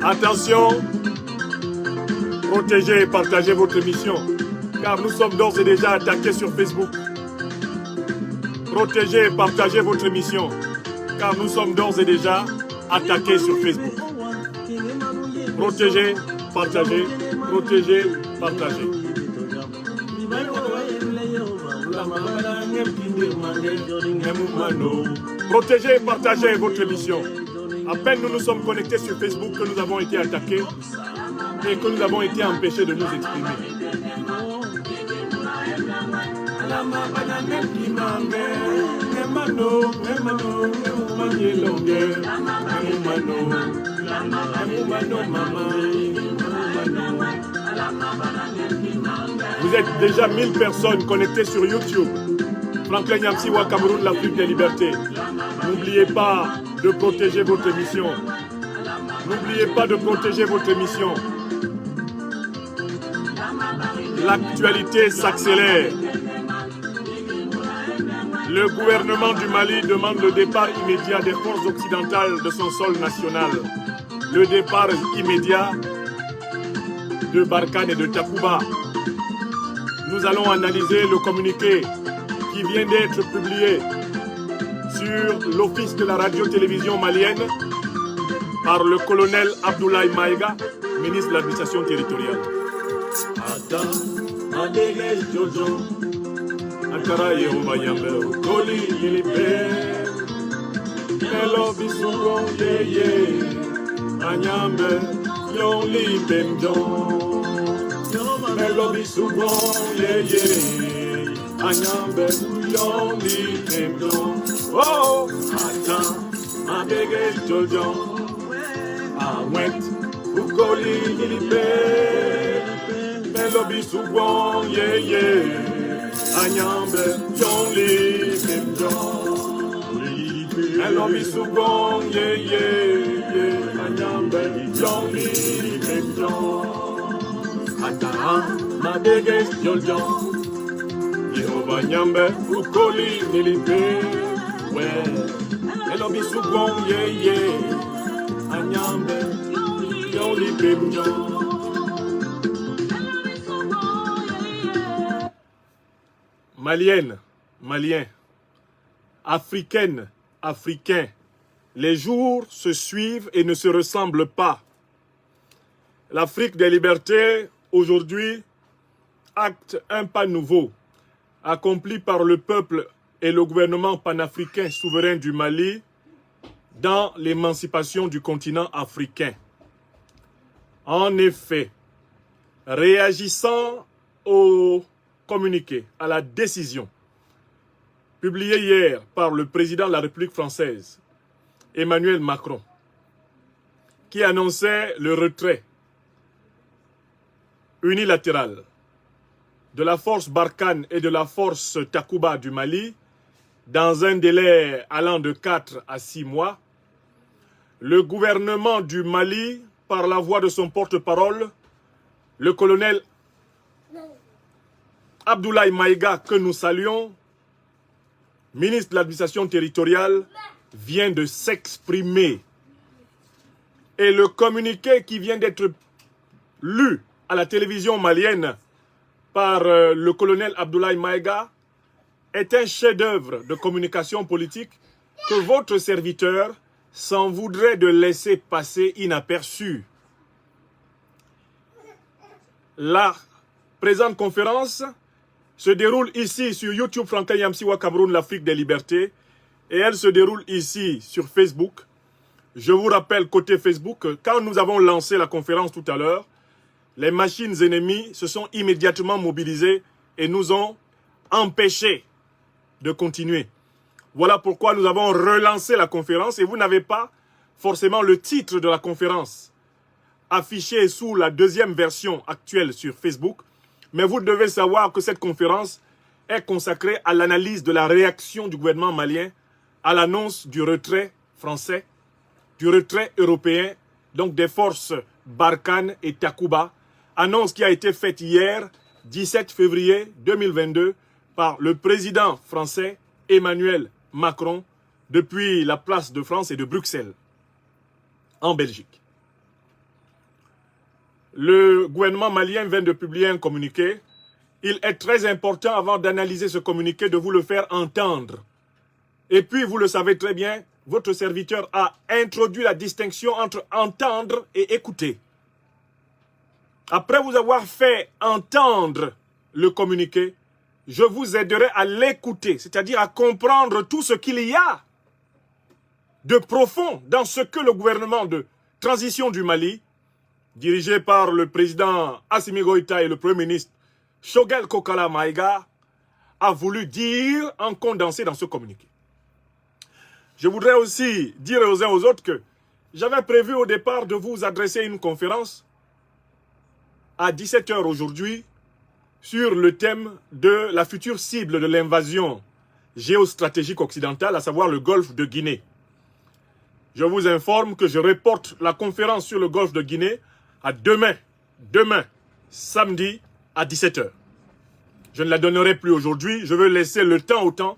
Attention, protégez et partagez votre émission, car nous sommes d'ores et déjà attaqués sur Facebook. Protégez et partagez votre émission, car nous sommes d'ores et déjà attaqués sur Facebook. Protégez, partagez, protégez, partagez. Protégez et partagez votre émission. À peine nous nous sommes connectés sur Facebook que nous avons été attaqués et que nous avons été empêchés de nous exprimer. Vous êtes déjà 1000 personnes connectées sur YouTube. Franklin Nyamsiwa, Cameroun, l'Afrique des libertés. N'oubliez pas de protéger votre émission. N'oubliez pas de protéger votre émission. L'actualité s'accélère. Le gouvernement du Mali demande le départ immédiat des forces occidentales de son sol national. Le départ immédiat de Barkhane et de Takuba. Nous allons analyser le communiqué qui vient d'être publié sur l'office de la radio-télévision malienne par le colonel Abdoulaye Maïga, ministre de l'administration territoriale. Oh, attends, ma bégué Jojo, I went, Ukoli Gilipe, Melobi Subon, yeah, yeah, Anyambe, Yonli, Pemjon, Melobi Subon, yeah, yeah, yeah, Anyambe, Yonli, Pemjon, attends, ma bégué Jojo. Yehova Nyambe, Ukoli, Nilipe, ouais, Elobi Subon, yeah, yeah, Anyambe, Yolipe, Malienne, Malien, Africaine, Africain, les jours se suivent et ne se ressemblent pas. L'Afrique des libertés, aujourd'hui, acte un pas nouveau, accompli par le peuple et le gouvernement panafricain souverain du Mali dans l'émancipation du continent africain. En effet, réagissant au communiqué, à la décision publiée hier par le président de la République française, Emmanuel Macron, qui annonçait le retrait unilatéral de la force Barkhane et de la force Takuba du Mali, dans un délai allant de 4 à 6 mois, le gouvernement du Mali, par la voix de son porte-parole, le colonel Abdoulaye Maïga, que nous saluons, ministre de l'administration territoriale, vient de s'exprimer. Et le communiqué qui vient d'être lu à la télévision malienne par le colonel Abdoulaye Maïga est un chef-d'œuvre de communication politique que votre serviteur s'en voudrait de laisser passer inaperçu. La présente conférence se déroule ici sur YouTube Franklin Nyamsiwa Cameroun, l'Afrique des libertés, et elle se déroule ici sur Facebook. Je vous rappelle côté Facebook, quand nous avons lancé la conférence tout à l'heure, les machines ennemies se sont immédiatement mobilisées et nous ont empêchés de continuer. Voilà pourquoi nous avons relancé la conférence et vous n'avez pas forcément le titre de la conférence affiché sous la deuxième version actuelle sur Facebook, mais vous devez savoir que cette conférence est consacrée à l'analyse de la réaction du gouvernement malien à l'annonce du retrait français, du retrait européen, donc des forces Barkhane et Takuba, annonce qui a été faite hier, 17 février 2022, par le président français Emmanuel Macron, depuis la place de France et de Bruxelles, en Belgique. le gouvernement malien vient de publier un communiqué. Il est très important, avant d'analyser ce communiqué, de vous le faire entendre. Et puis, vous le savez très bien, votre serviteur a introduit la distinction entre entendre et écouter. Après vous avoir fait entendre le communiqué, je vous aiderai à l'écouter, c'est-à-dire à comprendre tout ce qu'il y a de profond dans ce que le gouvernement de transition du Mali, dirigé par le président Assimi Goïta et le premier ministre Choguel Kokala Maïga, a voulu dire en condensé dans ce communiqué. Je voudrais aussi dire aux uns aux autres que j'avais prévu au départ de vous adresser une conférence à 17 h aujourd'hui sur le thème de la future cible de l'invasion géostratégique occidentale, à savoir le golfe de Guinée. Je vous informe que je reporte la conférence sur le golfe de Guinée à demain, samedi, à 17 h. Je ne la donnerai plus aujourd'hui, je veux laisser le temps au temps,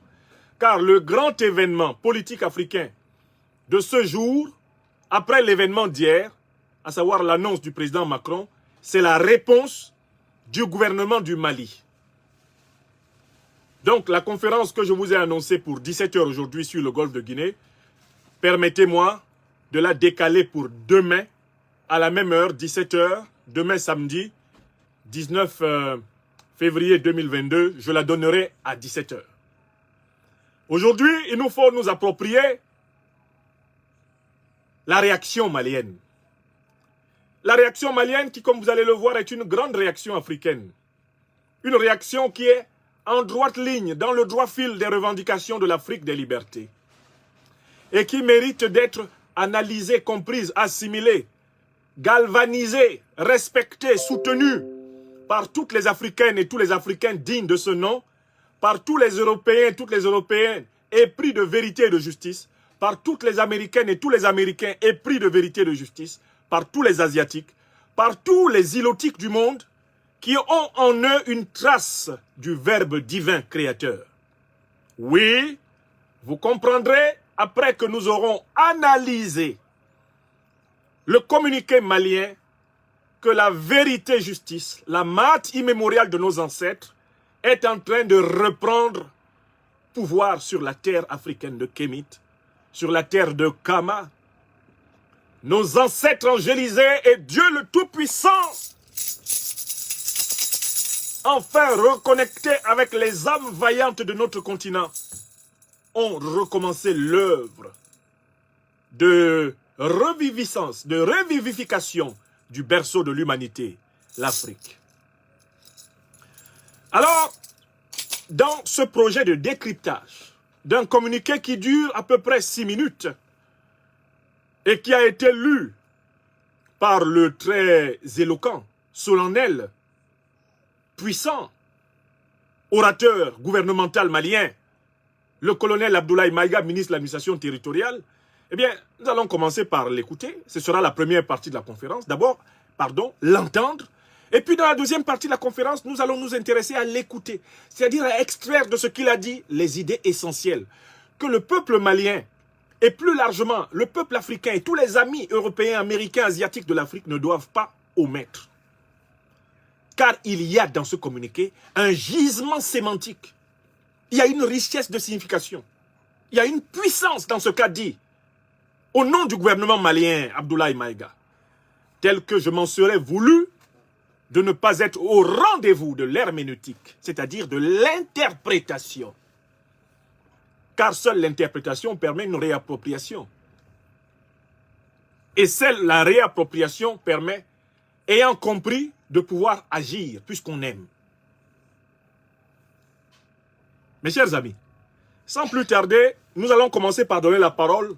car le grand événement politique africain de ce jour, après l'événement d'hier, à savoir l'annonce du président Macron, c'est la réponse du gouvernement du Mali. Donc la conférence que je vous ai annoncée pour 17 h aujourd'hui sur le golfe de Guinée, permettez-moi de la décaler pour demain, à la même heure, 17 h, demain samedi, 19 février 2022, je la donnerai à 17 h. Aujourd'hui, il nous faut nous approprier la réaction malienne. La réaction malienne qui, comme vous allez le voir, est une grande réaction africaine. Une réaction qui est en droite ligne, dans le droit fil des revendications de l'Afrique des libertés. Et qui mérite d'être analysée, comprise, assimilée, galvanisée, respectée, soutenue par toutes les Africaines et tous les Africains dignes de ce nom, par tous les Européens et toutes les Européennes épris de vérité et de justice, par toutes les Américaines et tous les Américains épris de vérité et de justice, par tous les Asiatiques, par tous les ilotiques du monde qui ont en eux une trace du Verbe divin créateur. Oui, vous comprendrez, après que nous aurons analysé le communiqué malien, que la vérité justice, la maths immémoriale de nos ancêtres, est en train de reprendre pouvoir sur la terre africaine de Kémit, sur la terre de Kama. Nos ancêtres angélisés et Dieu le Tout-Puissant, enfin reconnectés avec les âmes vaillantes de notre continent, ont recommencé l'œuvre de reviviscence, de revivification du berceau de l'humanité, l'Afrique. Alors, dans ce projet de décryptage d'un communiqué qui dure à peu près 6 minutes et qui a été lu par le très éloquent, solennel, puissant, orateur gouvernemental malien, le colonel Abdoulaye Maïga, ministre de l'administration territoriale, eh bien, nous allons commencer par l'écouter. Ce sera la première partie de la conférence. D'abord, l'entendre. Et puis dans la deuxième partie de la conférence, nous allons nous intéresser à l'écouter. C'est-à-dire à extraire de ce qu'il a dit les idées essentielles que le peuple malien et plus largement le peuple africain et tous les amis européens, américains, asiatiques de l'Afrique ne doivent pas omettre. Car il y a dans ce communiqué un gisement sémantique. Il y a une richesse de signification. Il y a une puissance dans ce qu'a dit au nom du gouvernement malien, Abdoulaye Maïga, tel que je m'en serais voulu de ne pas être au rendez-vous de l'herméneutique, c'est-à-dire de l'interprétation. Car seule l'interprétation permet une réappropriation. Et la réappropriation permet, ayant compris, de pouvoir agir, puisqu'on aime. Mes chers amis, sans plus tarder, nous allons commencer par donner la parole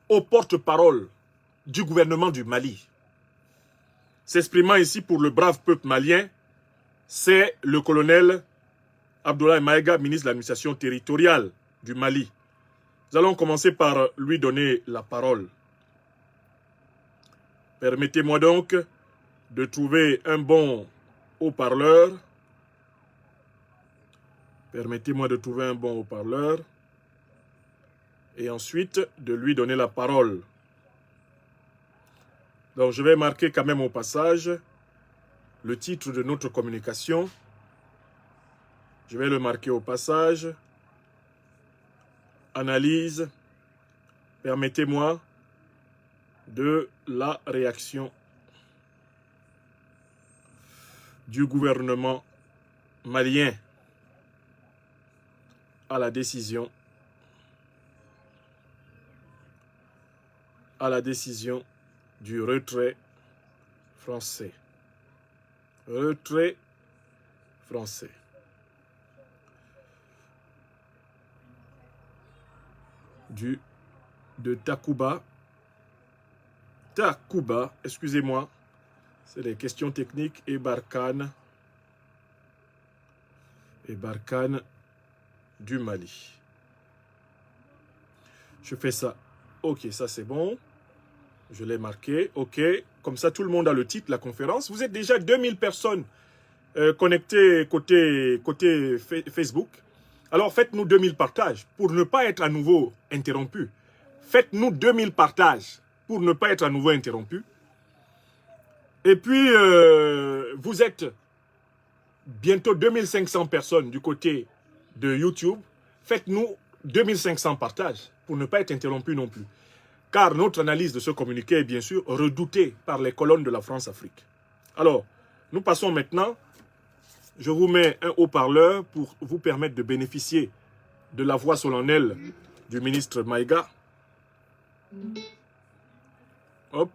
au porte-parole du gouvernement du Mali. S'exprimant ici pour le brave peuple malien, c'est le colonel Abdoulaye Maïga, ministre de l'administration territoriale du Mali. Nous allons commencer par lui donner la parole. Permettez-moi donc de trouver un bon haut-parleur. Permettez-moi de trouver un bon haut-parleur. Et ensuite de lui donner la parole. Donc je vais marquer quand même au passage le titre de notre communication. Je vais le marquer au passage. Analyse. Permettez-moi de la réaction du gouvernement malien à la décision du retrait français. Retrait français. De Takuba. Takuba, excusez-moi. C'est des questions techniques. Et Barkhane du Mali. Je fais ça. Ok, ça c'est bon. Je l'ai marqué. Ok. Comme ça, tout le monde a le titre, la conférence. Vous êtes déjà 2000 personnes connectées côté Facebook. Alors, faites-nous 2000 partages pour ne pas être à nouveau interrompu. Faites-nous 2000 partages pour ne pas être à nouveau interrompu. Et puis, vous êtes bientôt 2500 personnes du côté de YouTube. Faites-nous 2500 partages pour ne pas être interrompu non plus. Car notre analyse de ce communiqué est bien sûr redoutée par les colonnes de la France-Afrique. Alors, nous passons maintenant. Je vous mets un haut-parleur pour vous permettre de bénéficier de la voix solennelle du ministre Maïga. Hop.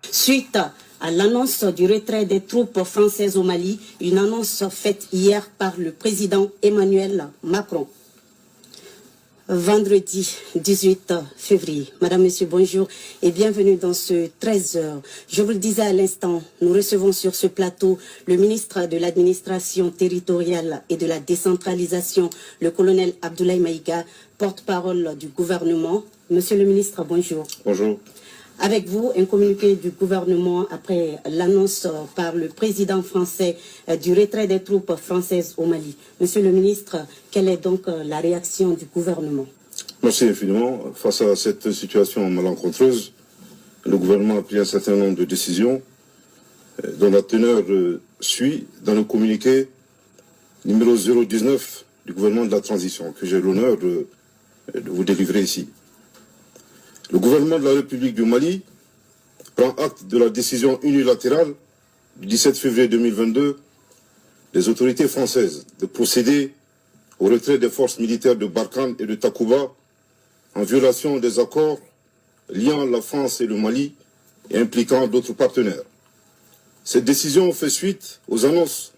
Suite à l'annonce du retrait des troupes françaises au Mali, une annonce faite hier par le président Emmanuel Macron. Vendredi 18 février. Madame, Monsieur, bonjour et bienvenue dans ce 13h. Je vous le disais à l'instant, nous recevons sur ce plateau le ministre de l'administration territoriale et de la décentralisation, le colonel Abdoulaye Maïga, porte-parole du gouvernement. Monsieur le ministre, bonjour. Bonjour. Avec vous, un communiqué du gouvernement après l'annonce par le président français du retrait des troupes françaises au Mali. Monsieur le ministre, quelle est donc la réaction du gouvernement? Merci infiniment. Face à cette situation malencontreuse, le gouvernement a pris un certain nombre de décisions dont la teneur suit dans le communiqué numéro 019 du gouvernement de la transition que j'ai l'honneur de vous délivrer ici. Le gouvernement de la République du Mali prend acte de la décision unilatérale du 17 février 2022 des autorités françaises de procéder au retrait des forces militaires de Barkhane et de Takuba en violation des accords liant la France et le Mali et impliquant d'autres partenaires. Cette décision fait suite aux annonces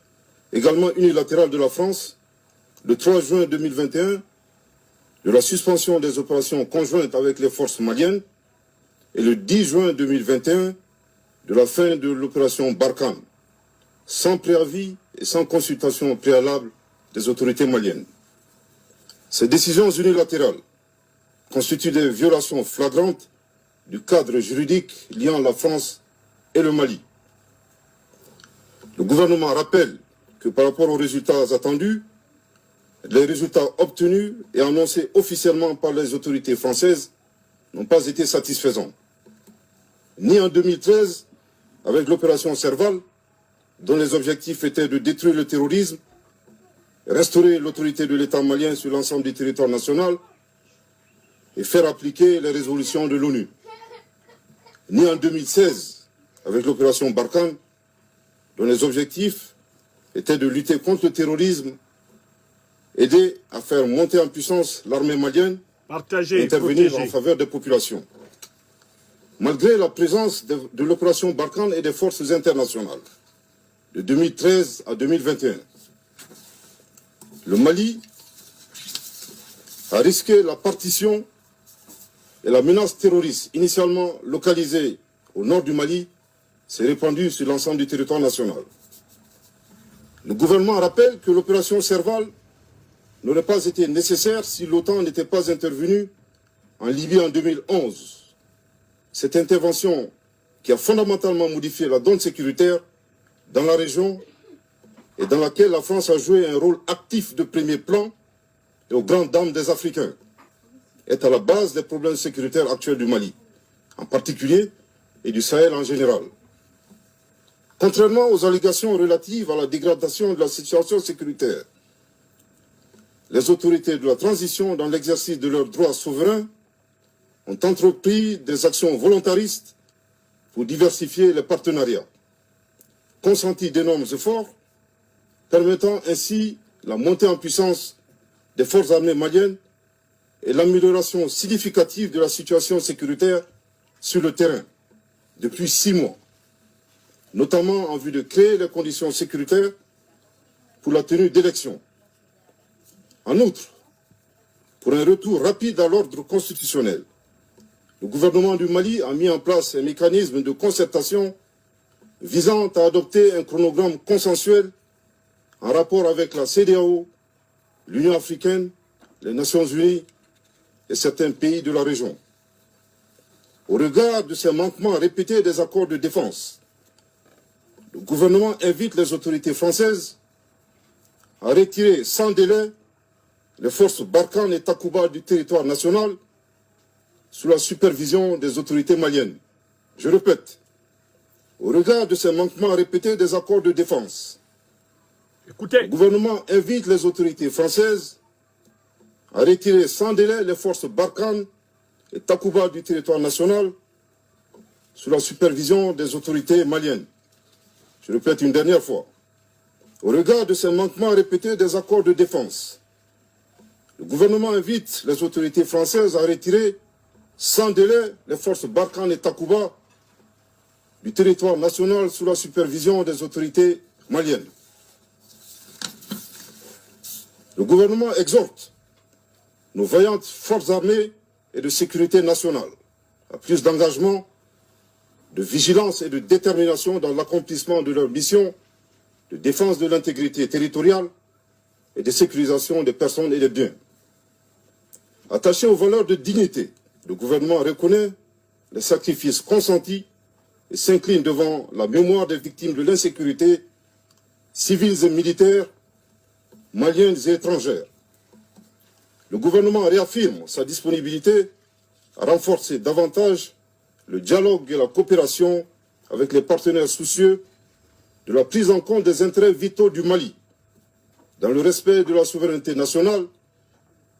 également unilatérales de la France le 3 juin 2021 de la suspension des opérations conjointes avec les forces maliennes et le 10 juin 2021 de la fin de l'opération Barkhane, sans préavis et sans consultation préalable des autorités maliennes. Ces décisions unilatérales constituent des violations flagrantes du cadre juridique liant la France et le Mali. Le gouvernement rappelle que par rapport aux résultats attendus, les résultats obtenus et annoncés officiellement par les autorités françaises n'ont pas été satisfaisants. Ni en 2013, avec l'opération Serval, dont les objectifs étaient de détruire le terrorisme, restaurer l'autorité de l'État malien sur l'ensemble du territoire national et faire appliquer les résolutions de l'ONU. Ni en 2016, avec l'opération Barkhane, dont les objectifs étaient de lutter contre le terrorisme, aider à faire monter en puissance l'armée malienne et intervenir en faveur des populations. Malgré la présence de l'opération Barkhane et des forces internationales, de 2013 à 2021, le Mali a risqué la partition et la menace terroriste initialement localisée au nord du Mali s'est répandue sur l'ensemble du territoire national. Le gouvernement rappelle que l'opération Serval n'aurait pas été nécessaire si l'OTAN n'était pas intervenue en Libye en 2011. Cette intervention qui a fondamentalement modifié la donne sécuritaire dans la région et dans laquelle la France a joué un rôle actif de premier plan et aux grandes dames des Africains, est à la base des problèmes sécuritaires actuels du Mali, en particulier et du Sahel en général. Contrairement aux allégations relatives à la dégradation de la situation sécuritaire, les autorités de la transition, dans l'exercice de leurs droits souverains, ont entrepris des actions volontaristes pour diversifier les partenariats, consenti d'énormes efforts, permettant ainsi la montée en puissance des forces armées maliennes et l'amélioration significative de la situation sécuritaire sur le terrain depuis 6 mois, notamment en vue de créer les conditions sécuritaires pour la tenue d'élections. En outre, pour un retour rapide à l'ordre constitutionnel, le gouvernement du Mali a mis en place un mécanisme de concertation visant à adopter un chronogramme consensuel en rapport avec la CEDEAO, l'Union africaine, les Nations unies et certains pays de la région. Au regard de ces manquements répétés des accords de défense, le gouvernement invite les autorités françaises à retirer sans délai les forces Barkhane et Takuba du territoire national sous la supervision des autorités maliennes. Je répète, au regard de ces manquements répétés des accords de défense, Écoutez. le gouvernement invite les autorités françaises à retirer sans délai les forces Barkhane et Takuba du territoire national sous la supervision des autorités maliennes. Je répète une dernière fois. Au regard de ces manquements répétés des accords de défense, le gouvernement invite les autorités françaises à retirer sans délai les forces Barkhane et Takuba du territoire national sous la supervision des autorités maliennes. Le gouvernement exhorte nos vaillantes forces armées et de sécurité nationale à plus d'engagement, de vigilance et de détermination dans l'accomplissement de leur mission de défense de l'intégrité territoriale et de sécurisation des personnes et des biens. Attaché aux valeurs de dignité, le gouvernement reconnaît les sacrifices consentis et s'incline devant la mémoire des victimes de l'insécurité, civiles et militaires, maliennes et étrangères. Le gouvernement réaffirme sa disponibilité à renforcer davantage le dialogue et la coopération avec les partenaires soucieux de la prise en compte des intérêts vitaux du Mali, dans le respect de la souveraineté nationale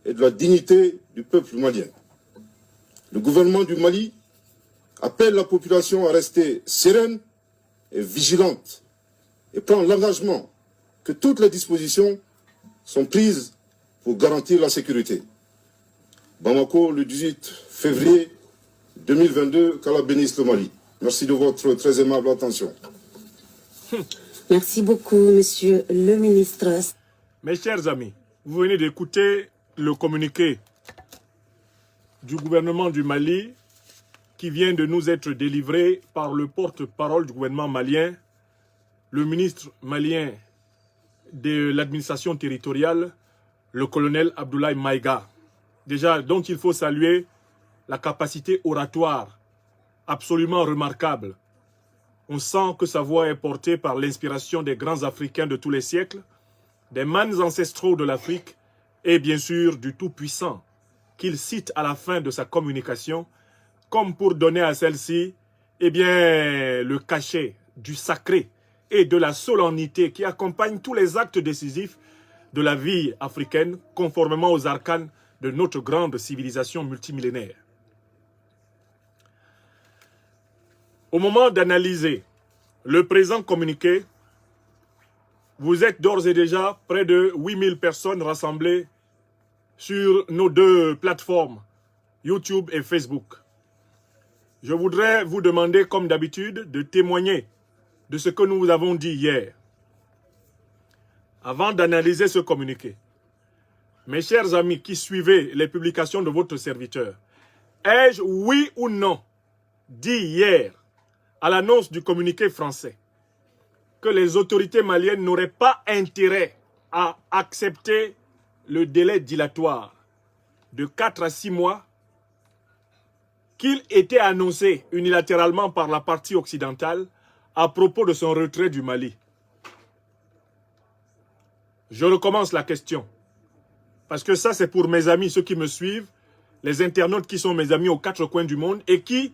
et de la dignité du peuple malien. Le gouvernement du Mali appelle la population à rester sereine et vigilante et prend l'engagement que toutes les dispositions sont prises pour garantir la sécurité. Bamako, le 18 février 2022, qu'Allah bénisse le Mali. Merci de votre très aimable attention. Merci beaucoup, monsieur le ministre. Mes chers amis, vous venez d'écouter le communiqué du gouvernement du Mali qui vient de nous être délivré par le porte-parole du gouvernement malien, le ministre malien de l'administration territoriale, le colonel Abdoulaye Maïga. Déjà, dont il faut saluer la capacité oratoire absolument remarquable. On sent que sa voix est portée par l'inspiration des grands Africains de tous les siècles, des mânes ancestraux de l'Afrique et bien sûr du Tout-Puissant, qu'il cite à la fin de sa communication, comme pour donner à celle-ci le cachet du sacré et de la solennité qui accompagne tous les actes décisifs de la vie africaine, conformément aux arcanes de notre grande civilisation multimillénaire. Au moment d'analyser le présent communiqué, vous êtes d'ores et déjà près de 8000 personnes rassemblées sur nos deux plateformes, YouTube et Facebook. Je voudrais vous demander, comme d'habitude, de témoigner de ce que nous vous avons dit hier. Avant d'analyser ce communiqué, mes chers amis qui suivez les publications de votre serviteur, ai-je, oui ou non, dit hier, à l'annonce du communiqué français, que les autorités maliennes n'auraient pas intérêt à accepter le délai dilatoire de 4 à 6 mois qu'il était annoncé unilatéralement par la partie occidentale à propos de son retrait du Mali? Je recommence la question. Parce que ça, c'est pour mes amis, ceux qui me suivent, les internautes qui sont mes amis aux 4 coins du monde et qui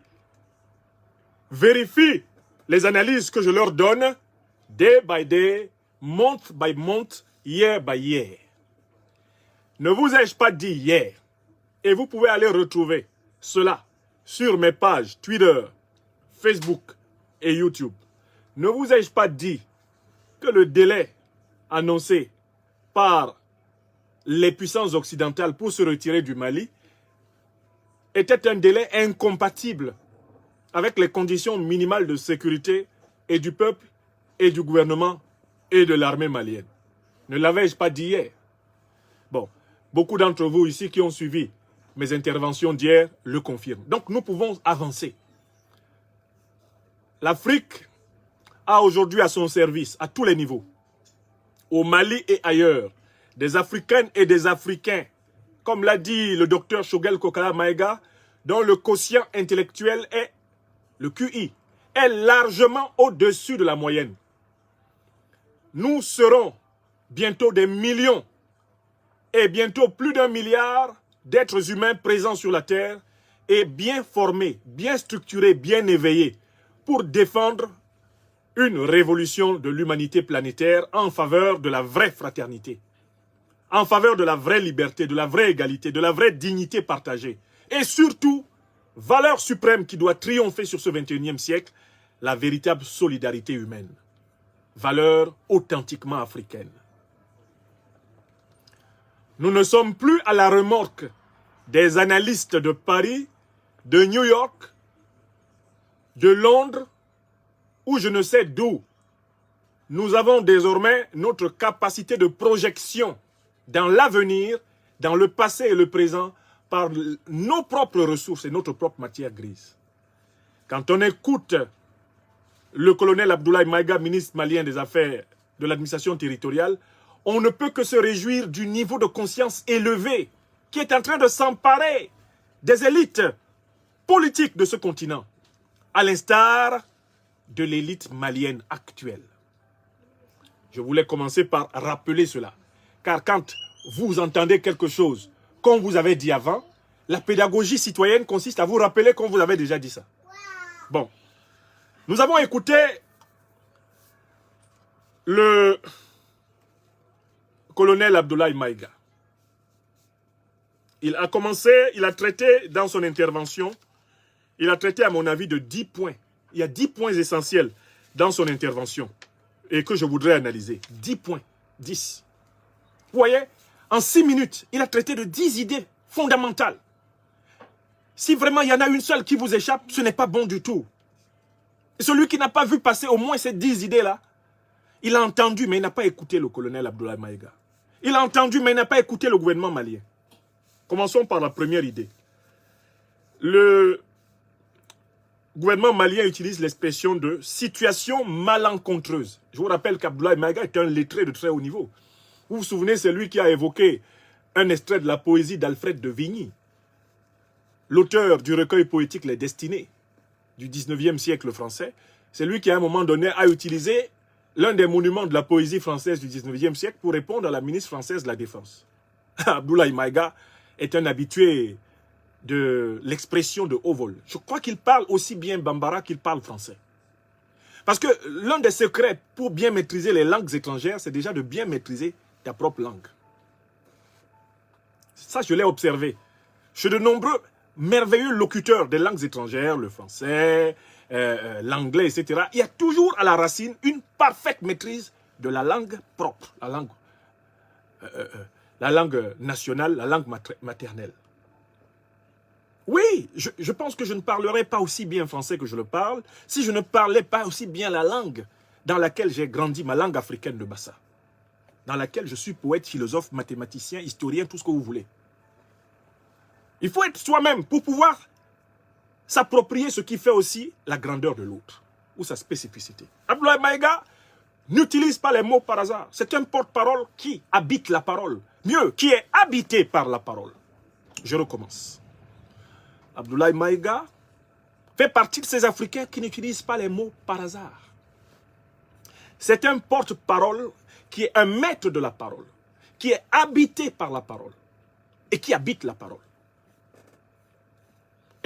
vérifient les analyses que je leur donne day by day, month by month, year by year. Ne vous ai-je pas dit hier, et vous pouvez aller retrouver cela sur mes pages Twitter, Facebook et YouTube. Ne vous ai-je pas dit que le délai annoncé par les puissances occidentales pour se retirer du Mali était un délai incompatible avec les conditions minimales de sécurité et du peuple et du gouvernement et de l'armée malienne? Ne l'avais-je pas dit hier? Bon, beaucoup d'entre vous ici qui ont suivi mes interventions d'hier le confirment. Donc nous pouvons avancer. L'Afrique a aujourd'hui à son service, à tous les niveaux, au Mali et ailleurs, des Africaines et des Africains, comme l'a dit le docteur Choguel Kokala Maïga, dont le quotient intellectuel est, le QI, est largement au-dessus de la moyenne. Nous serons bientôt des millions et bientôt plus d'1 milliard d'êtres humains présents sur la Terre et bien formés, bien structurés, bien éveillés pour défendre une révolution de l'humanité planétaire en faveur de la vraie fraternité, en faveur de la vraie liberté, de la vraie égalité, de la vraie dignité partagée. Et surtout, valeur suprême qui doit triompher sur ce 21e siècle, la véritable solidarité humaine. Valeur authentiquement africaine. Nous ne sommes plus à la remorque des analystes de Paris, de New York, de Londres, ou je ne sais d'où. Nous avons désormais notre capacité de projection dans l'avenir, dans le passé et le présent, par nos propres ressources et notre propre matière grise. Quand on écoute le colonel Abdoulaye Maïga, ministre malien des Affaires de l'administration territoriale, on ne peut que se réjouir du niveau de conscience élevé qui est en train de s'emparer des élites politiques de ce continent, à l'instar de l'élite malienne actuelle. Je voulais commencer par rappeler cela, car quand vous entendez quelque chose qu'on vous avait dit avant, la pédagogie citoyenne consiste à vous rappeler qu'on vous avait déjà dit ça. Bon, nous avons écouté le colonel Abdoulaye Maïga. Il a commencé, il a traité dans son intervention, il a traité à mon avis de 10 points. Il y a 10 points essentiels dans son intervention et que je voudrais analyser. 10 points, 10. Vous voyez, en 6 minutes, il a traité de 10 idées fondamentales. Si vraiment il y en a une seule qui vous échappe, ce n'est pas bon du tout. Et celui qui n'a pas vu passer au moins ces 10 idées-là, il a entendu, mais il n'a pas écouté le colonel Abdoulaye Maïga. Il a entendu, mais il n'a pas écouté le gouvernement malien. Commençons par la première idée. Le gouvernement malien utilise l'expression de situation malencontreuse. Je vous rappelle qu'Abdoulaye Maïga est un lettré de très haut niveau. Vous vous souvenez, c'est lui qui a évoqué un extrait de la poésie d'Alfred de Vigny, l'auteur du recueil poétique Les Destinées du 19e siècle français. C'est lui qui, à un moment donné, a utilisé l'un des monuments de la poésie française du 19e siècle pour répondre à la ministre française de la Défense. Abdoulaye Maïga est un habitué de l'expression de haut vol. Je crois qu'il parle aussi bien bambara qu'il parle français. Parce que l'un des secrets pour bien maîtriser les langues étrangères, c'est déjà de bien maîtriser ta propre langue. Ça, je l'ai observé. Chez de nombreux merveilleux locuteurs des langues étrangères, le français, l'anglais, etc., il y a toujours à la racine une parfaite maîtrise de la langue propre, la langue nationale, la langue maternelle. Oui, je pense que je ne parlerais pas aussi bien français que je le parle si je ne parlais pas aussi bien la langue dans laquelle j'ai grandi, ma langue africaine de Bassa, dans laquelle je suis poète, philosophe, mathématicien, historien, tout ce que vous voulez. Il faut être soi-même pour pouvoir s'approprier ce qui fait aussi la grandeur de l'autre, ou sa spécificité. Abdoulaye Maïga n'utilise pas les mots par hasard. C'est un porte-parole qui habite la parole. Mieux, qui est habité par la parole. Je recommence. Abdoulaye Maïga fait partie de ces Africains qui n'utilisent pas les mots par hasard. C'est un porte-parole qui est un maître de la parole, qui est habité par la parole et qui habite la parole.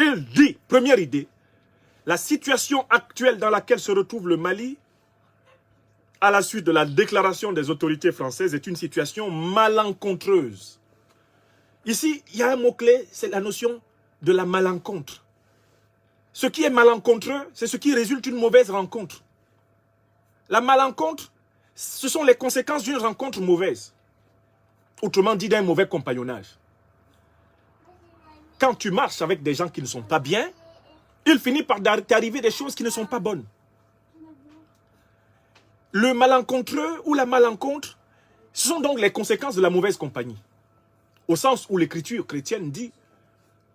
Il dit, première idée, la situation actuelle dans laquelle se retrouve le Mali, à la suite de la déclaration des autorités françaises, est une situation malencontreuse. Ici, il y a un mot-clé, c'est la notion de la malencontre. Ce qui est malencontreux, c'est ce qui résulte d'une mauvaise rencontre. La malencontre, ce sont les conséquences d'une rencontre mauvaise. Autrement dit, d'un mauvais compagnonnage. Quand tu marches avec des gens qui ne sont pas bien, il finit par t'arriver des choses qui ne sont pas bonnes. Le malencontreux ou la malencontre, ce sont donc les conséquences de la mauvaise compagnie. Au sens où l'écriture chrétienne dit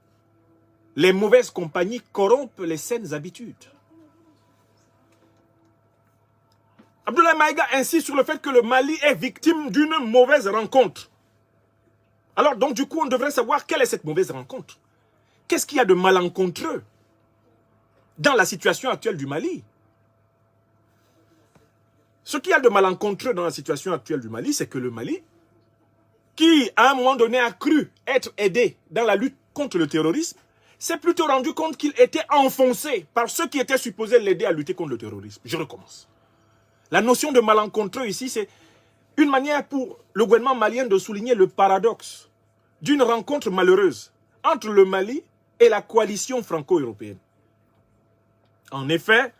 « Les mauvaises compagnies corrompent les saines habitudes ». Abdoulaye Maïga insiste sur le fait que le Mali est victime d'une mauvaise rencontre. Alors donc du coup, on devrait savoir quelle est cette mauvaise rencontre. Qu'est-ce qu'il y a de malencontreux dans la situation actuelle du Mali? Ce qu'il y a de malencontreux dans la situation actuelle du Mali, c'est que le Mali, qui à un moment donné a cru être aidé dans la lutte contre le terrorisme, s'est plutôt rendu compte qu'il était enfoncé par ceux qui étaient supposés l'aider à lutter contre le terrorisme. Je recommence. La notion de malencontreux ici, c'est une manière pour le gouvernement malien de souligner le paradoxe d'une rencontre malheureuse entre le Mali et la coalition franco-européenne. En effet,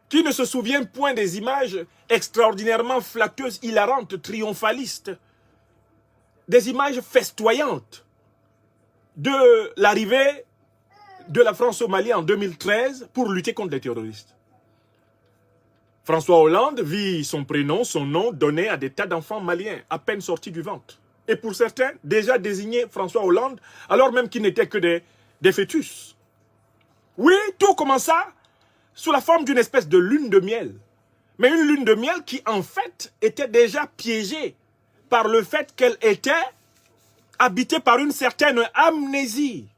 qui ne se souvient point des images extraordinairement flatteuses, hilarantes, triomphalistes, des images festoyantes de l'arrivée de la France au Mali en 2013 pour lutter contre les terroristes. François Hollande vit son prénom, son nom donné à des tas d'enfants maliens à peine sortis du ventre. Et pour certains, déjà désigné François Hollande, alors même qu'ils n'étaient que des fœtus. Oui, tout commença sous la forme d'une espèce de lune de miel. Mais une lune de miel qui, en fait, était déjà piégée par le fait qu'elle était habitée par une certaine amnésie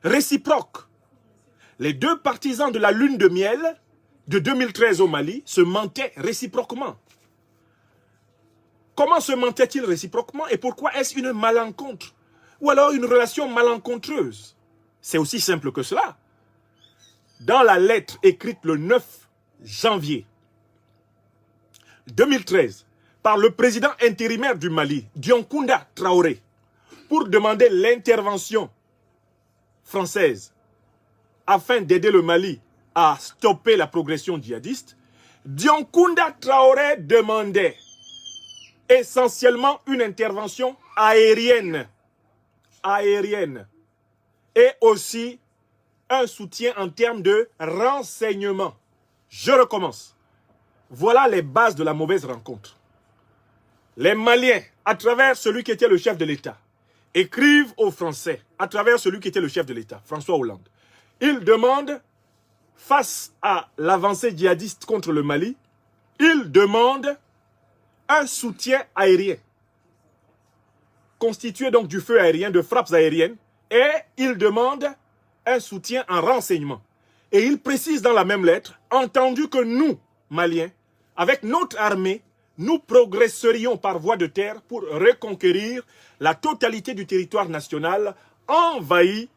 réciproque. Les deux partisans de la lune de miel de 2013 au Mali se mentaient réciproquement. Comment se mentaient-ils réciproquement et pourquoi est-ce une malencontre? Ou alors une relation malencontreuse? C'est aussi simple que cela. Dans la lettre écrite le 9 janvier 2013 par le président intérimaire du Mali, Dioncounda Traoré, pour demander l'intervention française afin d'aider le Mali à stopper la progression djihadiste, Dioncounda Traoré demandait essentiellement une intervention aérienne. Et aussi un soutien en termes de renseignement. Je recommence. Voilà les bases de la mauvaise rencontre. Les Maliens, à travers celui qui était le chef de l'État, écrivent aux Français, à travers celui qui était le chef de l'État, François Hollande. Ils demandent, face à l'avancée djihadiste contre le Mali, ils demandent un soutien aérien, constitué donc du feu aérien, de frappes aériennes, et ils demandent un soutien en renseignement. Et ils précisent dans la même lettre, entendu que nous, Maliens, avec notre armée, nous progresserions par voie de terre pour reconquérir la totalité du territoire national, envahi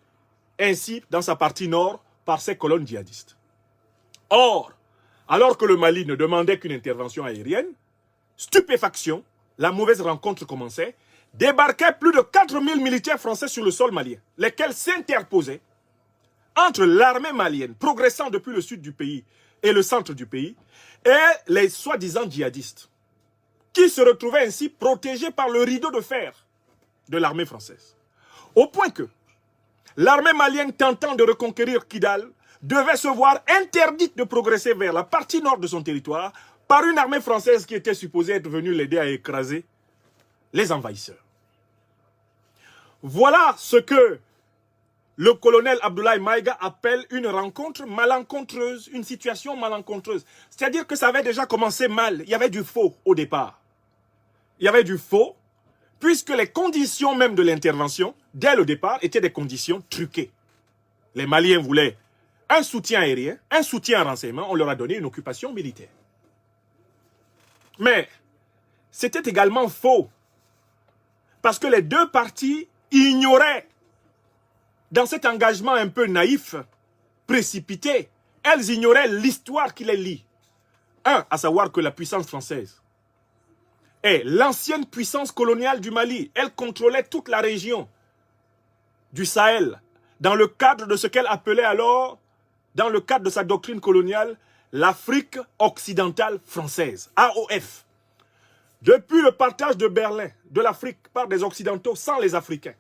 ainsi dans sa partie nord par ces colonnes djihadistes. Or, alors que le Mali ne demandait qu'une intervention aérienne, stupéfaction, la mauvaise rencontre commençait, débarquaient plus de 4000 militaires français sur le sol malien, lesquels s'interposaient entre l'armée malienne, progressant depuis le sud du pays et le centre du pays, et les soi-disant djihadistes, qui se retrouvaient ainsi protégés par le rideau de fer de l'armée française. Au point que l'armée malienne tentant de reconquérir Kidal devait se voir interdite de progresser vers la partie nord de son territoire par une armée française qui était supposée être venue l'aider à écraser les envahisseurs. Voilà ce que le colonel Abdoulaye Maïga appelle une rencontre malencontreuse, une situation malencontreuse. C'est-à-dire que ça avait déjà commencé mal. Il y avait du faux au départ. Il y avait du faux, puisque les conditions même de l'intervention, dès le départ, étaient des conditions truquées. Les Maliens voulaient un soutien aérien, un soutien en renseignement, on leur a donné une occupation militaire. Mais c'était également faux, parce que les deux parties ignoraient, dans cet engagement un peu naïf, précipité, elles ignoraient l'histoire qui les lie. Un, à savoir que la puissance française est l'ancienne puissance coloniale du Mali. Elle contrôlait toute la région du Sahel, dans le cadre de ce qu'elle appelait alors, dans le cadre de sa doctrine coloniale, l'Afrique occidentale française, AOF. Depuis le partage de Berlin, de l'Afrique par des Occidentaux sans les Africains,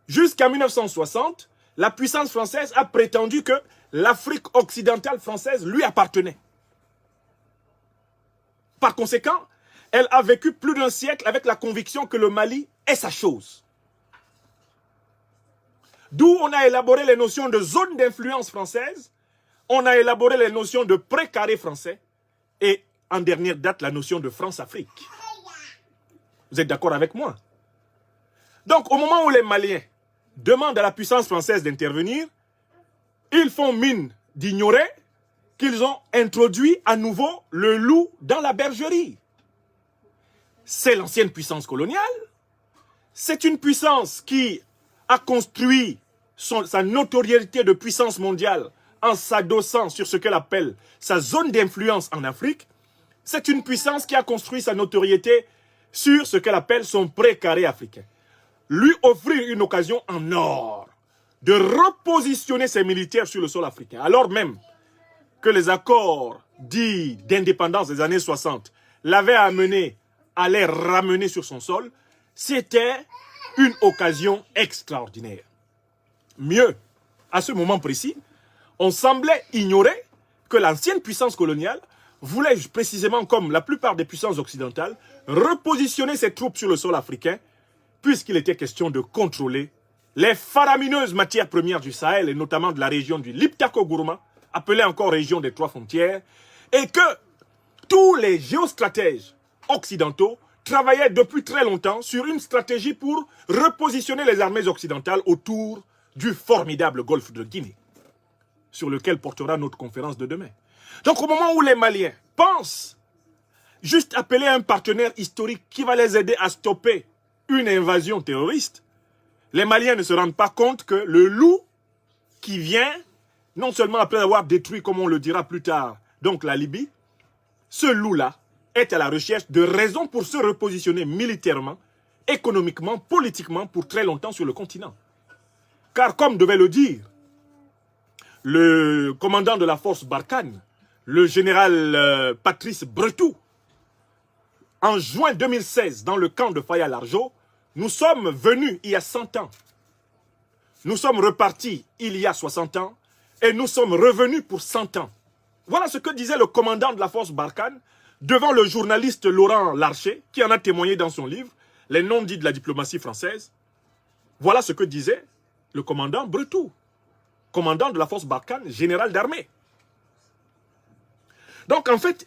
jusqu'à 1960, la puissance française a prétendu que l'Afrique occidentale française lui appartenait. Par conséquent, elle a vécu plus d'un siècle avec la conviction que le Mali est sa chose. D'où on a élaboré les notions de zone d'influence française, on a élaboré les notions de précaré français et, en dernière date, la notion de France-Afrique. Vous êtes d'accord avec moi? Donc, au moment où les Maliens demandent à la puissance française d'intervenir, ils font mine d'ignorer qu'ils ont introduit à nouveau le loup dans la bergerie. C'est l'ancienne puissance coloniale. C'est une puissance qui a construit sa notoriété de puissance mondiale en s'adossant sur ce qu'elle appelle sa zone d'influence en Afrique. C'est une puissance qui a construit sa notoriété sur ce qu'elle appelle son précaré africain. Lui offrir une occasion en or de repositionner ses militaires sur le sol africain, alors même que les accords dits d'indépendance des années 60 l'avaient amené à les ramener sur son sol, c'était une occasion extraordinaire. Mieux, à ce moment précis, on semblait ignorer que l'ancienne puissance coloniale voulait précisément, comme la plupart des puissances occidentales, repositionner ses troupes sur le sol africain, puisqu'il était question de contrôler les faramineuses matières premières du Sahel, et notamment de la région du Liptako-Gourma, appelée encore région des Trois Frontières, et que tous les géostratèges occidentaux travaillaient depuis très longtemps sur une stratégie pour repositionner les armées occidentales autour du formidable golfe de Guinée, sur lequel portera notre conférence de demain. Donc au moment où les Maliens pensent juste appeler un partenaire historique qui va les aider à stopper une invasion terroriste, les Maliens ne se rendent pas compte que le loup qui vient, non seulement après avoir détruit, comme on le dira plus tard, donc la Libye, ce loup-là est à la recherche de raisons pour se repositionner militairement, économiquement, politiquement pour très longtemps sur le continent. Car comme devait le dire le commandant de la force Barkhane, le général Patrice Bretou, en juin 2016, dans le camp de Faya-Largeau, nous sommes venus il y a 100 ans. Nous sommes repartis il y a 60 ans et nous sommes revenus pour 100 ans. Voilà ce que disait le commandant de la force Barkhane devant le journaliste Laurent Larcher, qui en a témoigné dans son livre « Les non-dits de la diplomatie française ». Voilà ce que disait le commandant Bretou, commandant de la force Barkhane, général d'armée. Donc en fait,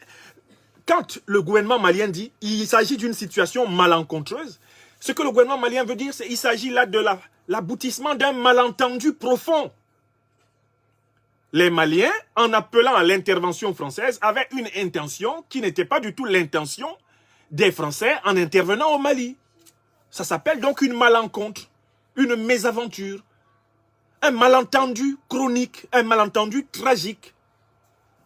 quand le gouvernement malien dit qu'il s'agit d'une situation malencontreuse, ce que le gouvernement malien veut dire, c'est qu'il s'agit là de l'aboutissement d'un malentendu profond. Les Maliens, en appelant à l'intervention française, avaient une intention qui n'était pas du tout l'intention des Français en intervenant au Mali. Ça s'appelle donc une malencontre, une mésaventure, un malentendu chronique, un malentendu tragique.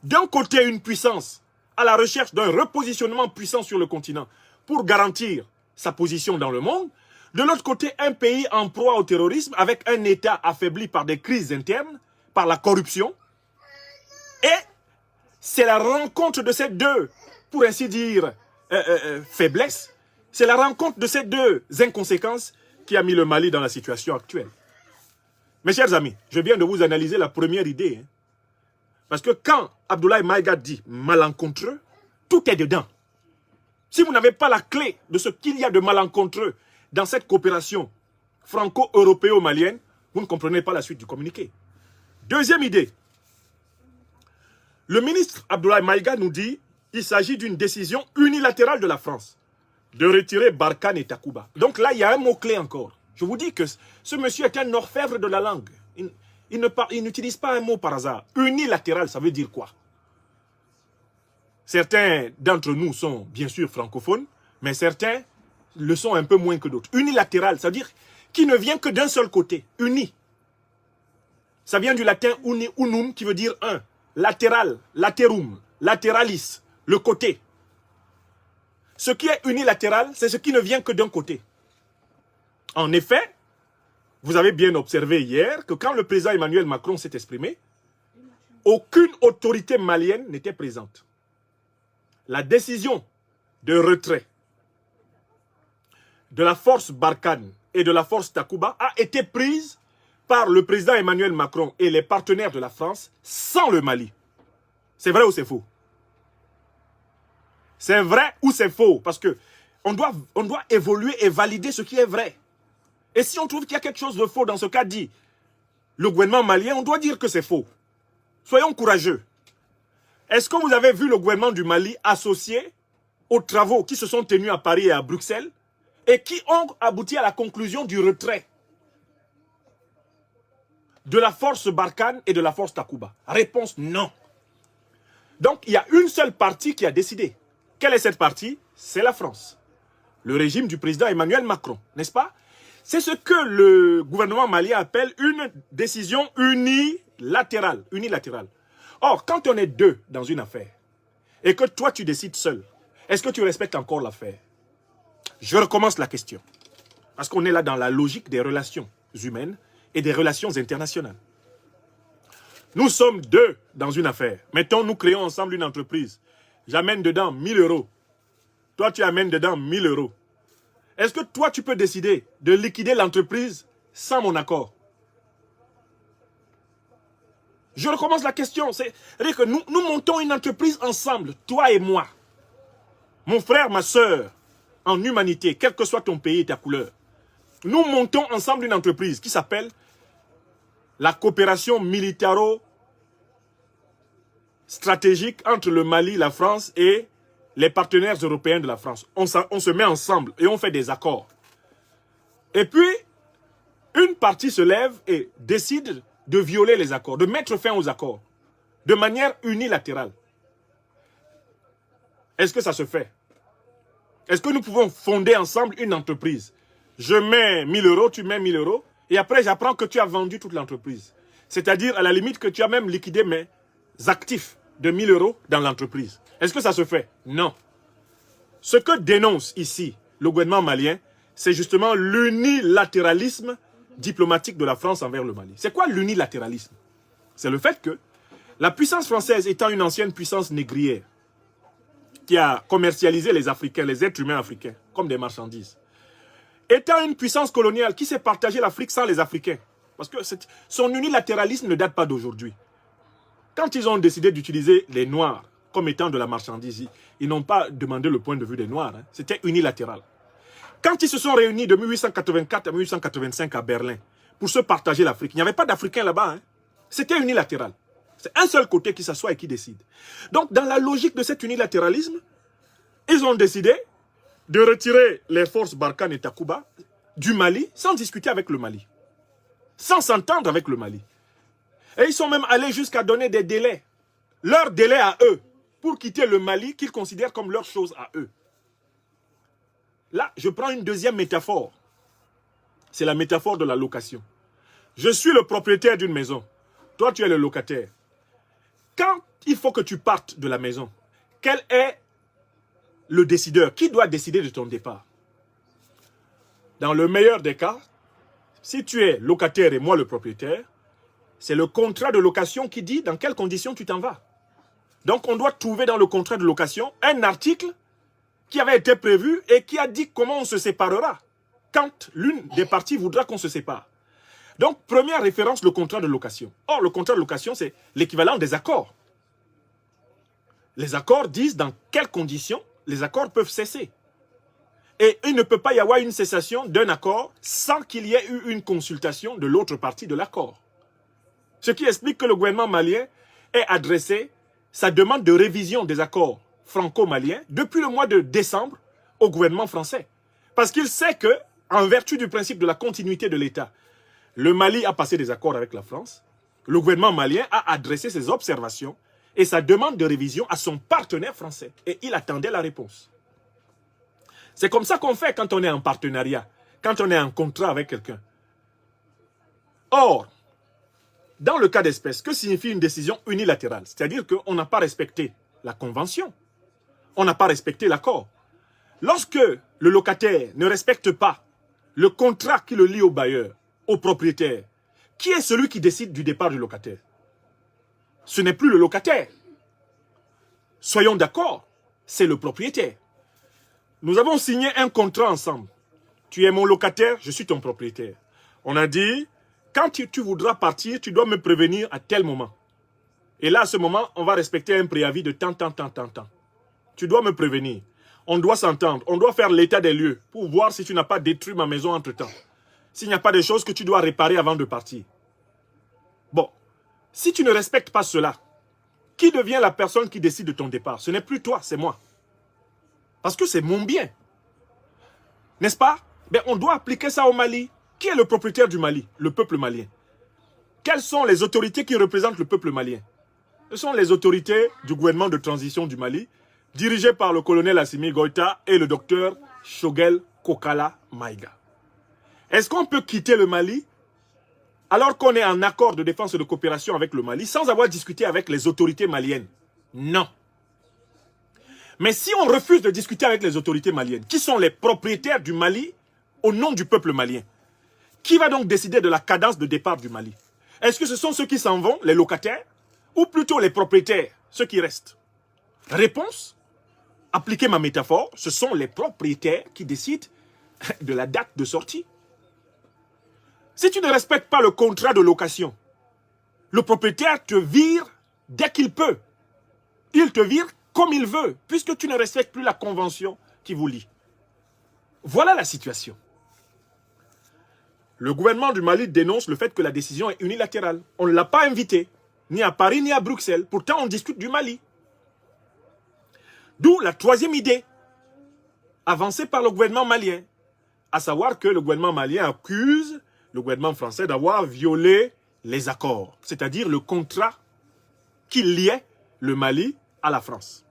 D'un côté, une puissance à la recherche d'un repositionnement puissant sur le continent pour garantir sa position dans le monde. De l'autre côté, un pays en proie au terrorisme avec un État affaibli par des crises internes, par la corruption. Et c'est la rencontre de ces deux, pour ainsi dire, faiblesses. C'est la rencontre de ces deux inconséquences qui a mis le Mali dans la situation actuelle. Mes chers amis, je viens de vous analyser la première idée. Hein. Parce que quand Abdoulaye Maïga dit malencontreux, tout est dedans. Si vous n'avez pas la clé de ce qu'il y a de malencontreux dans cette coopération franco-européo-malienne, vous ne comprenez pas la suite du communiqué. Deuxième idée. Le ministre Abdoulaye Maïga nous dit qu'il s'agit d'une décision unilatérale de la France de retirer Barkhane et Takuba. Donc là, il y a un mot-clé encore. Je vous dis que ce monsieur est un orfèvre de la langue. Il n'utilise pas un mot par hasard. Unilatéral, ça veut dire quoi? Certains d'entre nous sont bien sûr francophones, mais certains le sont un peu moins que d'autres. Unilatéral, ça veut dire qui ne vient que d'un seul côté, uni. Ça vient du latin uni, unum, qui veut dire un. latéral, laterum, lateralis, le côté. Ce qui est unilatéral, c'est ce qui ne vient que d'un côté. En effet, vous avez bien observé hier que quand le président Emmanuel Macron s'est exprimé, aucune autorité malienne n'était présente. La décision de retrait de la force Barkhane et de la force Takuba a été prise par le président Emmanuel Macron et les partenaires de la France sans le Mali. C'est vrai ou c'est faux? C'est vrai ou c'est faux? Parce que on doit évoluer et valider ce qui est vrai. Et si on trouve qu'il y a quelque chose de faux dans ce qu'a dit le gouvernement malien, on doit dire que c'est faux. Soyons courageux. Est-ce que vous avez vu le gouvernement du Mali associé aux travaux qui se sont tenus à Paris et à Bruxelles et qui ont abouti à la conclusion du retrait de la force Barkhane et de la force Takuba? Réponse non. Donc il y a une seule partie qui a décidé. Quelle est cette partie? C'est la France. Le régime du président Emmanuel Macron, n'est-ce pas? C'est ce que le gouvernement malien appelle une décision unilatérale. Or, quand on est deux dans une affaire, et que toi tu décides seul, est-ce que tu respectes encore l'affaire? Je recommence la question. Parce qu'on est là dans la logique des relations humaines et des relations internationales. Nous sommes deux dans une affaire. Mettons, nous créons ensemble une entreprise. J'amène dedans 1000 euros. Toi, tu amènes dedans 1000 euros. Est-ce que toi, tu peux décider de liquider l'entreprise sans mon accord? Je recommence la question. C'est-à-dire que nous montons une entreprise ensemble, toi et moi. Mon frère, ma soeur, en humanité, quel que soit ton pays et ta couleur. Nous montons ensemble une entreprise qui s'appelle la coopération militaro-stratégique entre le Mali, la France et les partenaires européens de la France. On se met ensemble et on fait des accords. Et puis, une partie se lève et décide de violer les accords, de mettre fin aux accords, de manière unilatérale. Est-ce que ça se fait? Est-ce que nous pouvons fonder ensemble une entreprise? Je mets 1000 euros, tu mets 1000 euros, et après j'apprends que tu as vendu toute l'entreprise. C'est-à-dire, à la limite, que tu as même liquidé mes actifs de 1000 euros dans l'entreprise. Est-ce que ça se fait? Non. Ce que dénonce ici le gouvernement malien, c'est justement l'unilatéralisme diplomatique de la France envers le Mali. C'est quoi l'unilatéralisme? C'est le fait que la puissance française étant une ancienne puissance négrière qui a commercialisé les Africains, les êtres humains africains, comme des marchandises, étant une puissance coloniale qui s'est partagée l'Afrique sans les Africains, parce que son unilatéralisme ne date pas d'aujourd'hui. Quand ils ont décidé d'utiliser les Noirs comme étant de la marchandise, ils n'ont pas demandé le point de vue des Noirs. Hein. C'était unilatéral. Quand ils se sont réunis de 1884 à 1885 à Berlin pour se partager l'Afrique, il n'y avait pas d'Africains là-bas. Hein. C'était unilatéral. C'est un seul côté qui s'assoit et qui décide. Donc, dans la logique de cet unilatéralisme, ils ont décidé de retirer les forces Barkhane et Takuba du Mali sans discuter avec le Mali. Sans s'entendre avec le Mali. Et ils sont même allés jusqu'à donner des délais. Leur délai à eux, pour quitter le Mali qu'ils considèrent comme leur chose à eux. Là, je prends une deuxième métaphore. C'est la métaphore de la location. Je suis le propriétaire d'une maison. Toi, tu es le locataire. Quand il faut que tu partes de la maison, quel est le décideur? Qui doit décider de ton départ? Dans le meilleur des cas, si tu es locataire et moi le propriétaire, c'est le contrat de location qui dit dans quelles conditions tu t'en vas. Donc, on doit trouver dans le contrat de location un article qui avait été prévu et qui a dit comment on se séparera quand l'une des parties voudra qu'on se sépare. Donc, première référence, le contrat de location. Or, le contrat de location, c'est l'équivalent des accords. Les accords disent dans quelles conditions les accords peuvent cesser. Et il ne peut pas y avoir une cessation d'un accord sans qu'il y ait eu une consultation de l'autre partie de l'accord. Ce qui explique que le gouvernement malien ait adressé sa demande de révision des accords franco-maliens depuis le mois de décembre au gouvernement français. Parce qu'il sait que, en vertu du principe de la continuité de l'État, le Mali a passé des accords avec la France, le gouvernement malien a adressé ses observations et sa demande de révision à son partenaire français. Et il attendait la réponse. C'est comme ça qu'on fait quand on est en partenariat, quand on est en contrat avec quelqu'un. Or, Dans le cas d'espèce, que signifie une décision unilatérale? C'est-à-dire qu'on n'a pas respecté la convention. On n'a pas respecté l'accord. Lorsque le locataire ne respecte pas le contrat qui le lie au bailleur, au propriétaire, qui est celui qui décide du départ du locataire? Ce n'est plus le locataire. Soyons d'accord, c'est le propriétaire. Nous avons signé un contrat ensemble. Tu es mon locataire, je suis ton propriétaire. On a dit, quand tu voudras partir, tu dois me prévenir à tel moment. Et là, à ce moment, on va respecter un préavis de tant. Tu dois me prévenir. On doit s'entendre. On doit faire l'état des lieux pour voir si tu n'as pas détruit ma maison entre-temps. S'il n'y a pas des choses que tu dois réparer avant de partir. Bon, si tu ne respectes pas cela, qui devient la personne qui décide de ton départ? Ce n'est plus toi, c'est moi. Parce que c'est mon bien. N'est-ce pas? Ben, on doit appliquer ça au Mali. Qui est le propriétaire du Mali? Le peuple malien. Quelles sont les autorités qui représentent le peuple malien? Ce sont les autorités du gouvernement de transition du Mali, dirigées par le colonel Assimi Goïta et le docteur Choguel Kokala Maïga. Est-ce qu'on peut quitter le Mali alors qu'on est en accord de défense et de coopération avec le Mali sans avoir discuté avec les autorités maliennes? Non. Mais si on refuse de discuter avec les autorités maliennes, qui sont les propriétaires du Mali au nom du peuple malien, qui va donc décider de la cadence de départ du Mali? Est-ce que ce sont ceux qui s'en vont, les locataires, ou plutôt les propriétaires, ceux qui restent? Réponse, appliquez ma métaphore, ce sont les propriétaires qui décident de la date de sortie. Si tu ne respectes pas le contrat de location, le propriétaire te vire dès qu'il peut. Il te vire comme il veut, puisque tu ne respectes plus la convention qui vous lie. Voilà la situation. Le gouvernement du Mali dénonce le fait que la décision est unilatérale. On ne l'a pas invité, ni à Paris, ni à Bruxelles. Pourtant, on discute du Mali. D'où la troisième idée, avancée par le gouvernement malien, à savoir que le gouvernement malien accuse le gouvernement français d'avoir violé les accords, c'est-à-dire le contrat qui liait le Mali à la France.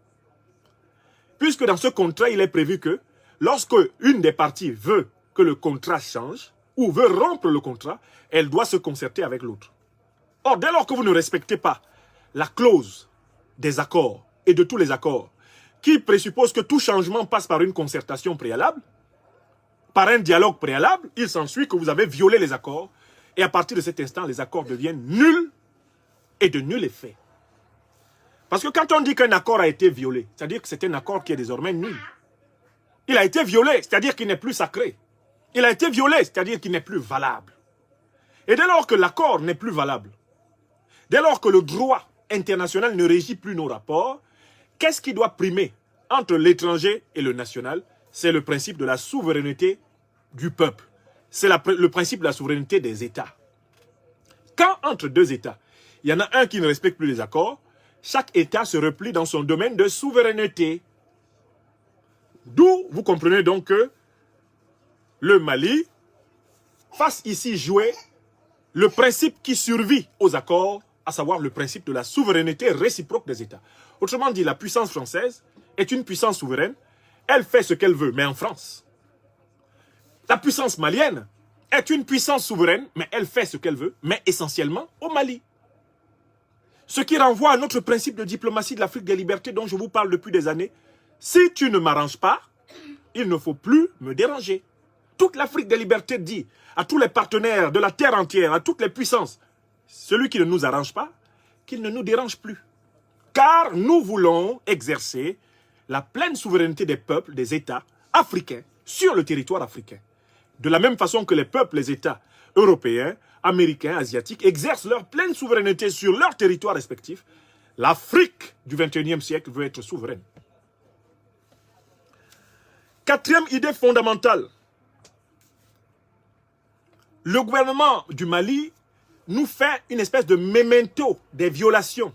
Puisque dans ce contrat, il est prévu que lorsque une des parties veut que le contrat change ou veut rompre le contrat, elle doit se concerter avec l'autre. Or, dès lors que vous ne respectez pas la clause des accords et de tous les accords, qui présuppose que tout changement passe par une concertation préalable, par un dialogue préalable, il s'ensuit que vous avez violé les accords et à partir de cet instant, les accords deviennent nuls et de nul effet. Parce que quand on dit qu'un accord a été violé, c'est-à-dire que c'est un accord qui est désormais nul. Il a été violé, c'est-à-dire qu'il n'est plus sacré. Il a été violé, c'est-à-dire qu'il n'est plus valable. Et dès lors que l'accord n'est plus valable, dès lors que le droit international ne régit plus nos rapports, qu'est-ce qui doit primer entre l'étranger et le national? C'est le principe de la souveraineté du peuple. C'est le principe de la souveraineté des États. Quand entre deux États, il y en a un qui ne respecte plus les accords, chaque État se replie dans son domaine de souveraineté. D'où vous comprenez donc que le Mali fasse ici jouer le principe qui survit aux accords, à savoir le principe de la souveraineté réciproque des États. Autrement dit, la puissance française est une puissance souveraine. Elle fait ce qu'elle veut, mais en France. La puissance malienne est une puissance souveraine, mais elle fait ce qu'elle veut, mais essentiellement au Mali. Ce qui renvoie à notre principe de diplomatie de l'Afrique des libertés dont je vous parle depuis des années. Si tu ne m'arranges pas, il ne faut plus me déranger. Toute l'Afrique des libertés dit à tous les partenaires de la terre entière, à toutes les puissances, celui qui ne nous arrange pas, qu'il ne nous dérange plus. Car nous voulons exercer la pleine souveraineté des peuples, des États africains sur le territoire africain. De la même façon que les peuples, les États européens, américains, asiatiques exercent leur pleine souveraineté sur leur territoire respectif, l'Afrique du XXIe siècle veut être souveraine. Quatrième idée fondamentale. Le gouvernement du Mali nous fait une espèce de memento des violations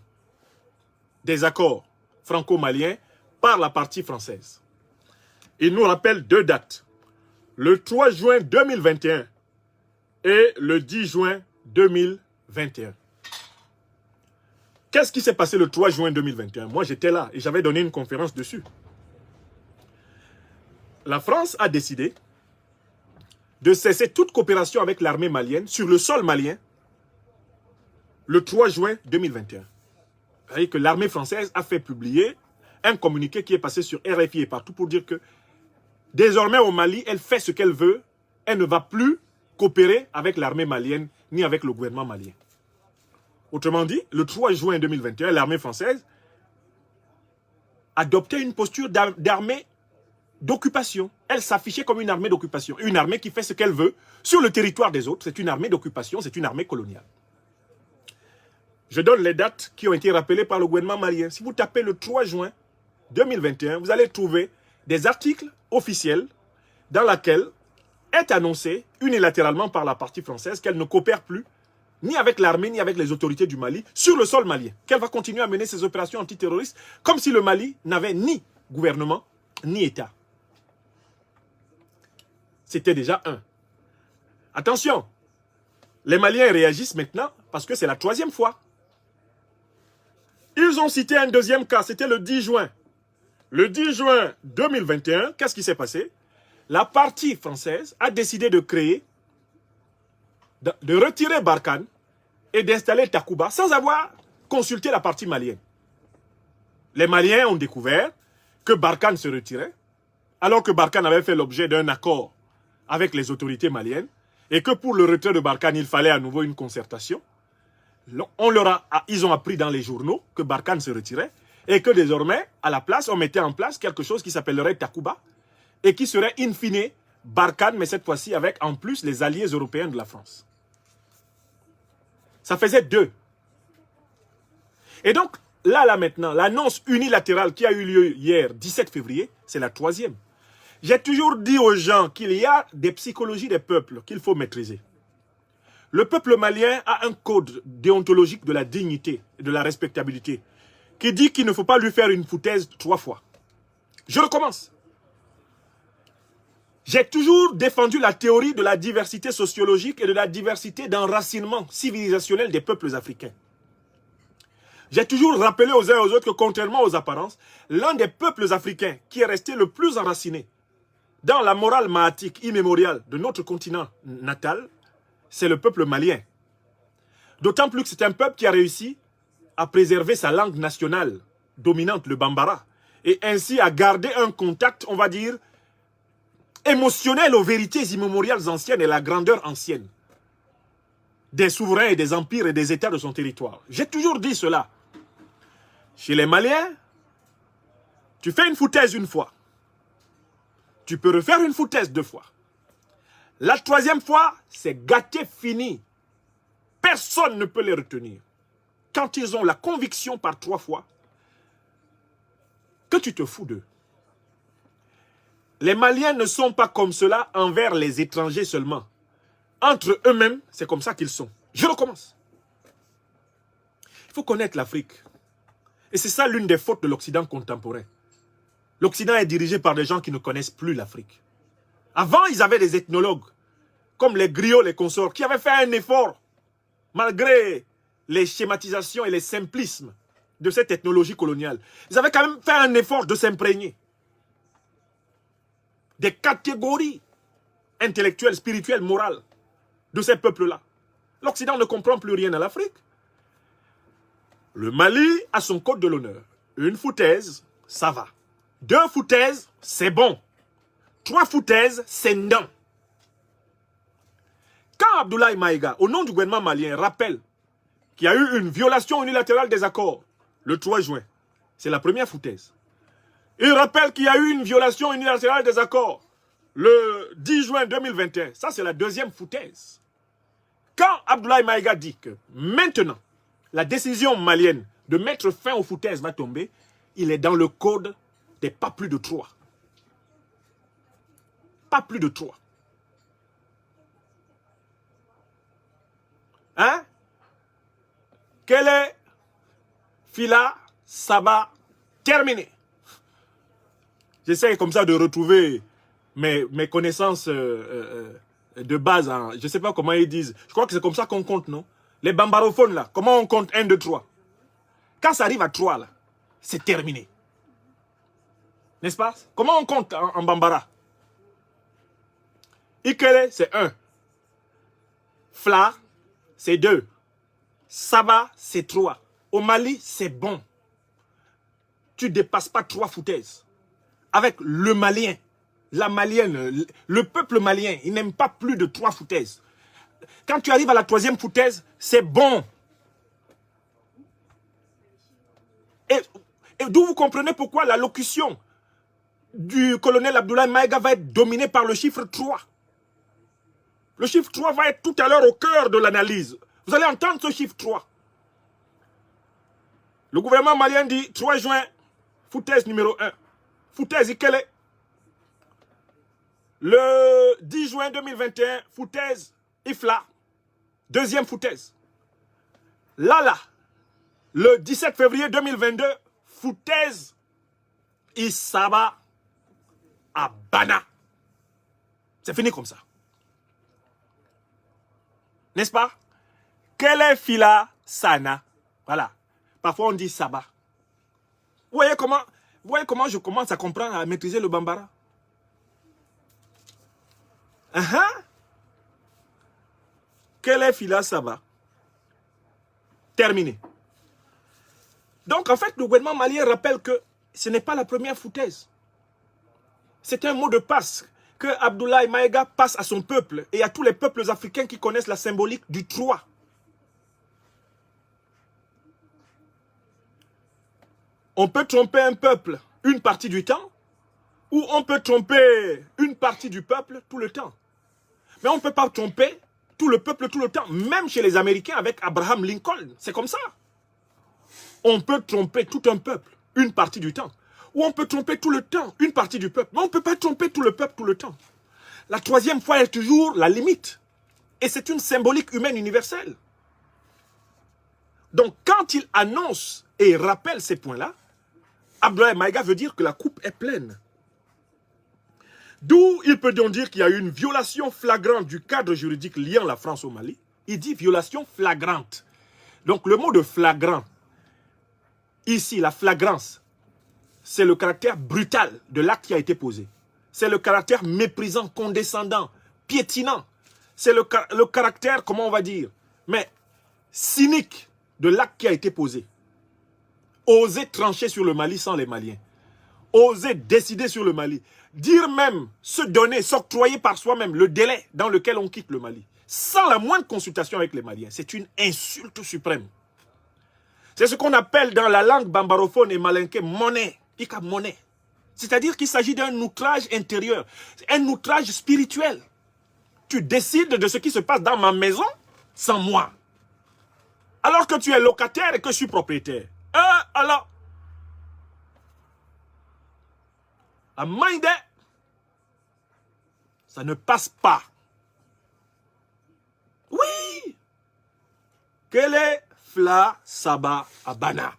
des accords franco-maliens par la partie française. Il nous rappelle deux dates. Le 3 juin 2021 et le 10 juin 2021. Qu'est-ce qui s'est passé le 3 juin 2021? Moi, j'étais là et j'avais donné une conférence dessus. La France a décidé de cesser toute coopération avec l'armée malienne sur le sol malien le 3 juin 2021. C'est-à-dire que l'armée française a fait publier un communiqué qui est passé sur RFI et partout pour dire que désormais au Mali, elle fait ce qu'elle veut, elle ne va plus coopérer avec l'armée malienne ni avec le gouvernement malien. Autrement dit, le 3 juin 2021, l'armée française adoptait une posture d'armée d'occupation. Elle s'affichait comme une armée d'occupation. Une armée qui fait ce qu'elle veut sur le territoire des autres. C'est une armée d'occupation, c'est une armée coloniale. Je donne les dates qui ont été rappelées par le gouvernement malien. Si vous tapez le 3 juin 2021, vous allez trouver des articles officiels dans lesquels est annoncé unilatéralement par la partie française qu'elle ne coopère plus ni avec l'armée ni avec les autorités du Mali sur le sol malien. Qu'elle va continuer à mener ses opérations antiterroristes comme si le Mali n'avait ni gouvernement ni État. C'était déjà un. Attention, les Maliens réagissent maintenant parce que c'est la 3e fois. Ils ont cité un deuxième cas, c'était le 10 juin. Le 10 juin 2021, qu'est-ce qui s'est passé? La partie française a décidé de créer, de retirer Barkhane et d'installer Takuba sans avoir consulté la partie malienne. Les Maliens ont découvert que Barkhane se retirait, alors que Barkhane avait fait l'objet d'un accord avec les autorités maliennes, et que pour le retrait de Barkhane, il fallait à nouveau une concertation. Ils ont appris dans les journaux que Barkhane se retirait, et que désormais, à la place, on mettait en place quelque chose qui s'appellerait Takuba, et qui serait in fine Barkhane, mais cette fois-ci avec en plus les alliés européens de la France. Ça faisait 2. Et donc, là maintenant, l'annonce unilatérale qui a eu lieu hier, 17 février, c'est la 3e. J'ai toujours dit aux gens qu'il y a des psychologies des peuples qu'il faut maîtriser. Le peuple malien a un code déontologique de la dignité et de la respectabilité qui dit qu'il ne faut pas lui faire une foutaise 3 fois. Je recommence. J'ai toujours défendu la théorie de la diversité sociologique et de la diversité d'enracinement civilisationnel des peuples africains. J'ai toujours rappelé aux uns et aux autres que contrairement aux apparences, l'un des peuples africains qui est resté le plus enraciné dans la morale mahatique immémoriale de notre continent natal, c'est le peuple malien. D'autant plus que c'est un peuple qui a réussi à préserver sa langue nationale dominante, le bambara, et ainsi à garder un contact, on va dire, émotionnel aux vérités immémoriales anciennes et la grandeur ancienne des souverains et des empires et des États de son territoire. J'ai toujours dit cela. Chez les Maliens, tu fais une foutaise une fois. Tu peux refaire une foutaise 2 fois. La 3e fois, c'est gâté fini. Personne ne peut les retenir. Quand ils ont la conviction par 3 fois que tu te fous d'eux. Les Maliens ne sont pas comme cela envers les étrangers seulement. Entre eux-mêmes, c'est comme ça qu'ils sont. Je recommence. Il faut connaître l'Afrique. Et c'est ça l'une des fautes de l'Occident contemporain. L'Occident est dirigé par des gens qui ne connaissent plus l'Afrique. Avant, ils avaient des ethnologues, comme les griots, les consorts, qui avaient fait un effort, malgré les schématisations et les simplismes de cette ethnologie coloniale. Ils avaient quand même fait un effort de s'imprégner des catégories intellectuelles, spirituelles, morales de ces peuples-là. L'Occident ne comprend plus rien à l'Afrique. Le Mali a son code de l'honneur. Une foutaise, ça va. 2 foutaises, c'est bon. 3 foutaises, c'est non. Quand Abdoulaye Maïga, au nom du gouvernement malien, rappelle qu'il y a eu une violation unilatérale des accords le 3 juin, c'est la première foutaise. Il rappelle qu'il y a eu une violation unilatérale des accords le 10 juin 2021. Ça, c'est la 2e foutaise. Quand Abdoulaye Maïga dit que maintenant, la décision malienne de mettre fin aux foutaises va tomber, il est dans le code des pas plus de 3. Pas plus de 3. Hein? Quel est Fila Saba terminé? J'essaie comme ça de retrouver mes connaissances de base. Hein. Je ne sais pas comment ils disent. Je crois que c'est comme ça qu'on compte, non? Les bambarophones, là, comment on compte 1, 2, 3? Quand ça arrive à 3, là, c'est terminé. N'est-ce pas? Comment on compte en bambara? Ikele, c'est 1. Fla, c'est 2. Ça va, c'est 3. Au Mali, c'est bon. Tu ne dépasses pas 3 foutaises. Avec le Malien, la Malienne, le peuple malien, il n'aime pas plus de 3 foutaises. Quand tu arrives à la 3e foutaise, c'est bon. Et d'où vous comprenez pourquoi la locution du colonel Abdoulaye Maïga va être dominée par le chiffre 3. Le chiffre 3 va être tout à l'heure au cœur de l'analyse. Vous allez entendre ce chiffre 3. Le gouvernement malien dit 3 juin, foutaise numéro 1. Foutaise, quelle est? Le 10 juin 2021, foutaise, Ifla. 2e foutaise. Là, le 17 février 2022, foutaise, Isaba, Abana. C'est fini comme ça. N'est-ce pas? Quelle est Fila Sana? Voilà. Parfois on dit Saba. Vous voyez comment je commence à comprendre, à maîtriser le Bambara? Quelle est Fila Saba? Terminé. Donc en fait, le gouvernement malien rappelle que ce n'est pas la première foutaise. C'est un mot de passe que Abdoulaye Maïga passe à son peuple et à tous les peuples africains qui connaissent la symbolique du 3. On peut tromper un peuple une partie du temps, ou on peut tromper une partie du peuple tout le temps. Mais on ne peut pas tromper tout le peuple tout le temps, même chez les Américains avec Abraham Lincoln. C'est comme ça. On peut tromper tout un peuple une partie du temps, ou on peut tromper tout le temps une partie du peuple. Mais on ne peut pas tromper tout le peuple tout le temps. La 3e fois est toujours la limite. Et c'est une symbolique humaine universelle. Donc quand il annonce et rappelle ces points-là, Abdoulaye Maïga veut dire que la coupe est pleine. D'où il peut donc dire qu'il y a eu une violation flagrante du cadre juridique liant la France au Mali. Il dit violation flagrante. Donc le mot de flagrant, ici la flagrance, c'est le caractère brutal de l'acte qui a été posé. C'est le caractère méprisant, condescendant, piétinant. C'est le caractère, comment on va dire, mais cynique de l'acte qui a été posé. Oser trancher sur le Mali sans les Maliens. Oser décider sur le Mali. Dire même, se donner, s'octroyer par soi-même le délai dans lequel on quitte le Mali. Sans la moindre consultation avec les Maliens. C'est une insulte suprême. C'est ce qu'on appelle dans la langue bambarophone et malinké monnaie. Ika monnaie. C'est-à-dire qu'il s'agit d'un outrage intérieur. Un outrage spirituel. Tu décides de ce qui se passe dans ma maison sans moi. Alors que tu es locataire et que je suis propriétaire. Alors, à Maïdé, ça ne passe pas. Oui. Quel est Fla Saba Abana?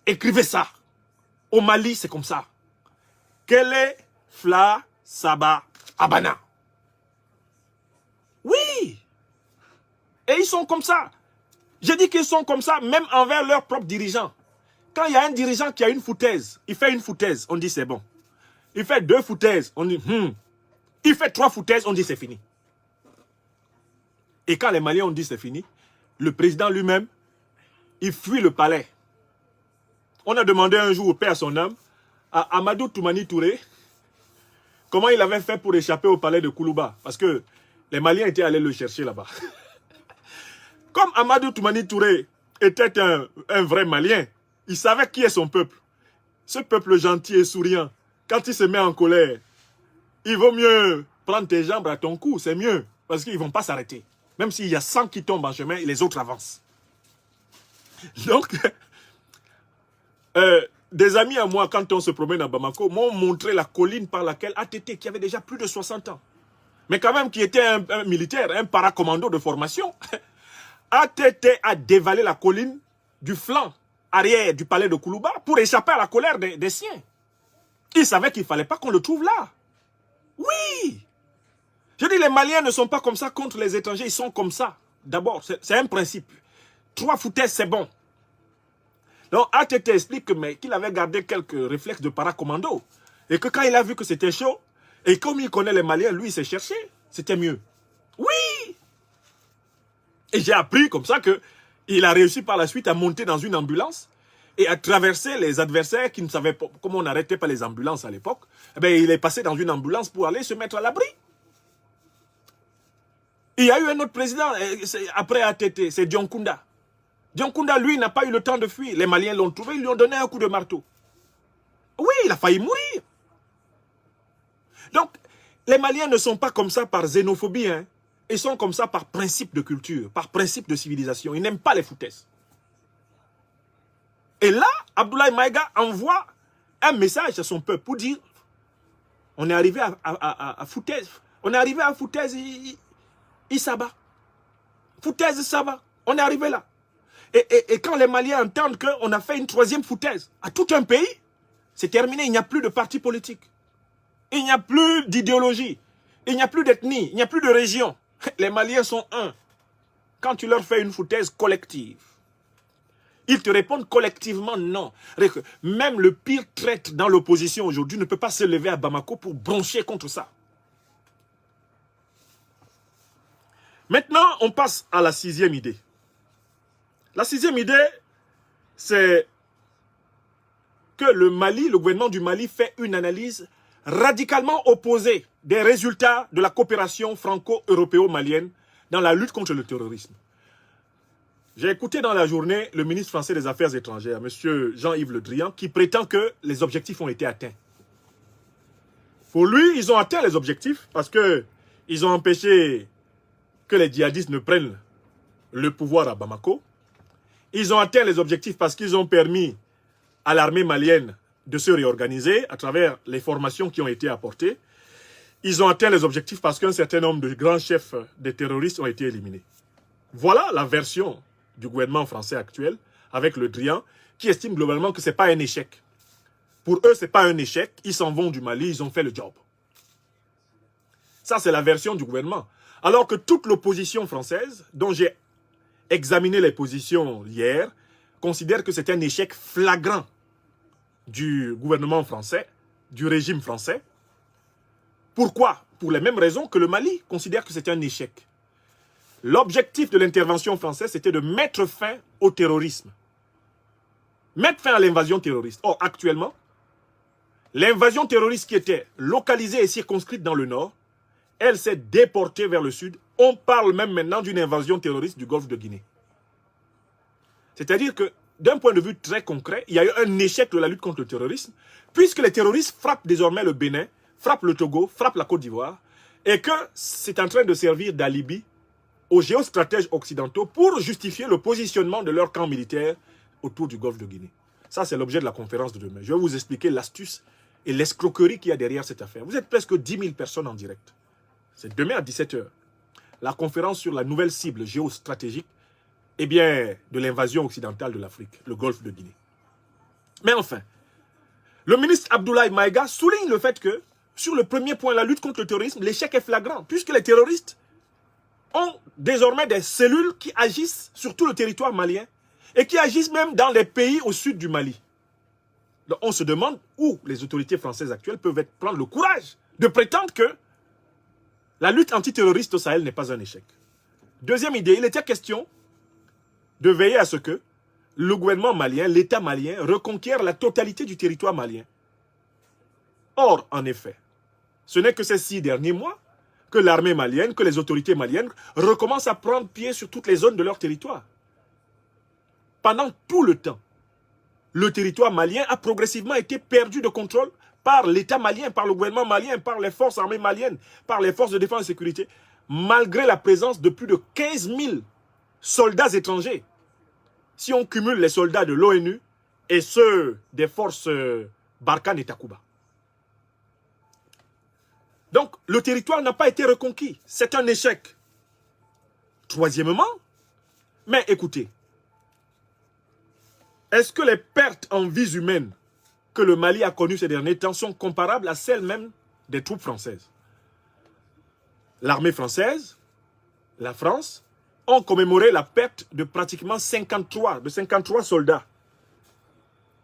Écrivez ça. Au Mali, c'est comme ça. Quel est Fla Saba Abana? Oui. Et ils sont comme ça. J'ai dit qu'ils sont comme ça, même envers leurs propres dirigeants. Quand il y a un dirigeant qui a une foutaise, il fait une foutaise, on dit c'est bon. Il fait 2 foutaises, on dit Il fait 3 foutaises, on dit c'est fini. Et quand les Maliens ont dit c'est fini, le président lui-même, il fuit le palais. On a demandé un jour au père son âme, à Amadou Toumani Touré, comment il avait fait pour échapper au palais de Koulouba. Parce que les Maliens étaient allés le chercher là-bas. Comme Amadou Toumani Touré était un vrai Malien, il savait qui est son peuple. Ce peuple gentil et souriant, quand il se met en colère, il vaut mieux prendre tes jambes à ton cou, c'est mieux. Parce qu'ils ne vont pas s'arrêter. Même s'il y a 100 qui tombent en chemin, les autres avancent. Donc, des amis à moi, quand on se promène à Bamako, m'ont montré la colline par laquelle ATT, qui avait déjà plus de 60 ans, mais quand même qui était un militaire, un paracommando de formation, ATT a dévalé la colline du flanc arrière du palais de Koulouba pour échapper à la colère des siens. Il savait qu'il ne fallait pas qu'on le trouve là. Oui. Je dis, les Maliens ne sont pas comme ça contre les étrangers, ils sont comme ça. D'abord, c'est un principe. 3 foutaises, c'est bon. Donc, ATT explique qu'il avait gardé quelques réflexes de paracommando. Et que quand il a vu que c'était chaud, et comme il connaît les Maliens, lui, il s'est cherché. C'était mieux. Oui. Et j'ai appris comme ça qu'il a réussi par la suite à monter dans une ambulance et à traverser les adversaires qui ne savaient pas comment on n'arrêtait pas les ambulances à l'époque. Eh bien, il est passé dans une ambulance pour aller se mettre à l'abri. Il y a eu un autre président, après ATT, c'est Dionkunda. Dionkunda, lui, n'a pas eu le temps de fuir. Les Maliens l'ont trouvé, ils lui ont donné un coup de marteau. Oui, il a failli mourir. Donc, les Maliens ne sont pas comme ça par xénophobie, hein. Ils sont comme ça par principe de culture, par principe de civilisation. Ils n'aiment pas les foutaises. Et là, Abdoulaye Maïga envoie un message à son peuple pour dire on est arrivé à foutaise. On est arrivé à foutaise, il s'abat. Foutaise, ça va. On est arrivé là. Et quand les Maliens entendent qu'on a fait une troisième foutaise à tout un pays, c'est terminé. Il n'y a plus de parti politique. Il n'y a plus d'idéologie. Il n'y a plus d'ethnie. Il n'y a plus de région. Les Maliens sont un. Quand tu leur fais une foutaise collective, ils te répondent collectivement non. Même le pire traître dans l'opposition aujourd'hui ne peut pas se lever à Bamako pour broncher contre ça. Maintenant, on passe à la sixième idée. La sixième idée, c'est que le Mali, le gouvernement du Mali fait une analyse radicalement opposée des résultats de la coopération franco-européo-malienne dans la lutte contre le terrorisme. J'ai écouté dans la journée le ministre français des Affaires étrangères, M. Jean-Yves Le Drian, qui prétend que les objectifs ont été atteints. Pour lui, ils ont atteint les objectifs parce qu'ils ont empêché que les djihadistes ne prennent le pouvoir à Bamako. Ils ont atteint les objectifs parce qu'ils ont permis à l'armée malienne de se réorganiser à travers les formations qui ont été apportées. Ils ont atteint les objectifs parce qu'un certain nombre de grands chefs des terroristes ont été éliminés. Voilà la version du gouvernement français actuel avec Le Drian qui estime globalement que ce n'est pas un échec. Pour eux, ce n'est pas un échec. Ils s'en vont du Mali, ils ont fait le job. Ça, c'est la version du gouvernement. Alors que toute l'opposition française, dont j'ai examiné les positions hier, considère que c'est un échec flagrant du gouvernement français, du régime français. Pourquoi? Pour les mêmes raisons que le Mali considère que c'est un échec. L'objectif de l'intervention française, c'était de mettre fin au terrorisme. Mettre fin à l'invasion terroriste. Or, actuellement, l'invasion terroriste qui était localisée et circonscrite dans le nord, elle s'est déportée vers le sud. On parle même maintenant d'une invasion terroriste du golfe de Guinée. C'est-à-dire que, d'un point de vue très concret, il y a eu un échec de la lutte contre le terrorisme, puisque les terroristes frappent désormais le Bénin, frappent le Togo, frappent la Côte d'Ivoire, et que c'est en train de servir d'alibi aux géostratèges occidentaux pour justifier le positionnement de leur camp militaire autour du golfe de Guinée. Ça, c'est l'objet de la conférence de demain. Je vais vous expliquer l'astuce et l'escroquerie qu'il y a derrière cette affaire. Vous êtes presque 10 000 personnes en direct. C'est demain à 17 h. La conférence sur la nouvelle cible géostratégique de l'invasion occidentale de l'Afrique, le golfe de Guinée. Mais enfin, le ministre Abdoulaye Maïga souligne le fait que, sur le premier point, la lutte contre le terrorisme, l'échec est flagrant, puisque les terroristes ont désormais des cellules qui agissent sur tout le territoire malien et qui agissent même dans les pays au sud du Mali. Donc on se demande où les autorités françaises actuelles peuvent prendre le courage de prétendre que la lutte antiterroriste au Sahel n'est pas un échec. Deuxième idée, il était question de veiller à ce que le gouvernement malien, l'État malien, reconquiert la totalité du territoire malien. Or, en effet, ce n'est que ces 6 derniers mois que l'armée malienne, que les autorités maliennes recommencent à prendre pied sur toutes les zones de leur territoire. Pendant tout le temps, le territoire malien a progressivement été perdu de contrôle par l'État malien, par le gouvernement malien, par les forces armées maliennes, par les forces de défense et de sécurité, malgré la présence de plus de 15 000 soldats étrangers. Si on cumule les soldats de l'ONU et ceux des forces Barkhane et Takuba. Donc, le territoire n'a pas été reconquis. C'est un échec. Troisièmement, mais écoutez, est-ce que les pertes en vies humaines que le Mali a connues ces derniers temps sont comparables à celles même des troupes françaises? L'armée française, la France, ont commémoré la perte de pratiquement 53 soldats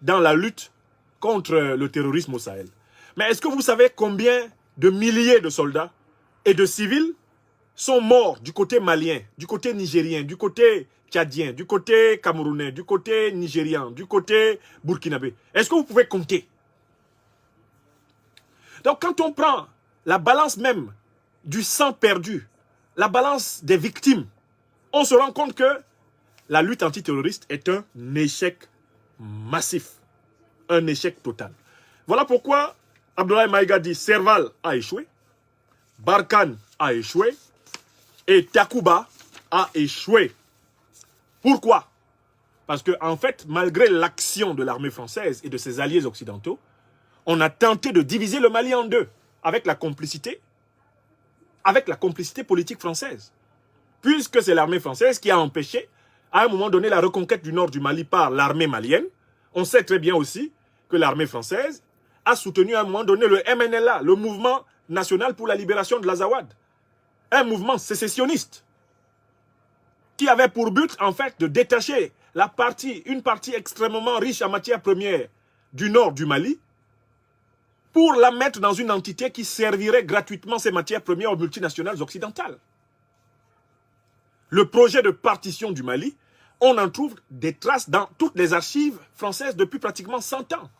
dans la lutte contre le terrorisme au Sahel. Mais est-ce que vous savez combien de milliers de soldats et de civils sont morts du côté malien, du côté nigérien, du côté tchadien, du côté camerounais, du côté nigérian, du côté burkinabé? Est-ce que vous pouvez compter? Donc quand on prend la balance même du sang perdu, la balance des victimes, on se rend compte que la lutte antiterroriste est un échec massif, un échec total. Voilà pourquoi Abdoulaye Maïga dit Serval a échoué, Barkhane a échoué et Takuba a échoué. Pourquoi? Parce que en fait, malgré l'action de l'armée française et de ses alliés occidentaux, on a tenté de diviser le Mali en deux avec la complicité politique française. Puisque c'est l'armée française qui a empêché à un moment donné la reconquête du nord du Mali par l'armée malienne. On sait très bien aussi que l'armée française a soutenu à un moment donné le MNLA, le Mouvement National pour la Libération de l'Azawad. Un mouvement sécessionniste qui avait pour but en fait de détacher une partie extrêmement riche en matières premières du nord du Mali pour la mettre dans une entité qui servirait gratuitement ces matières premières aux multinationales occidentales. Le projet de partition du Mali, on en trouve des traces dans toutes les archives françaises depuis pratiquement 100 ans.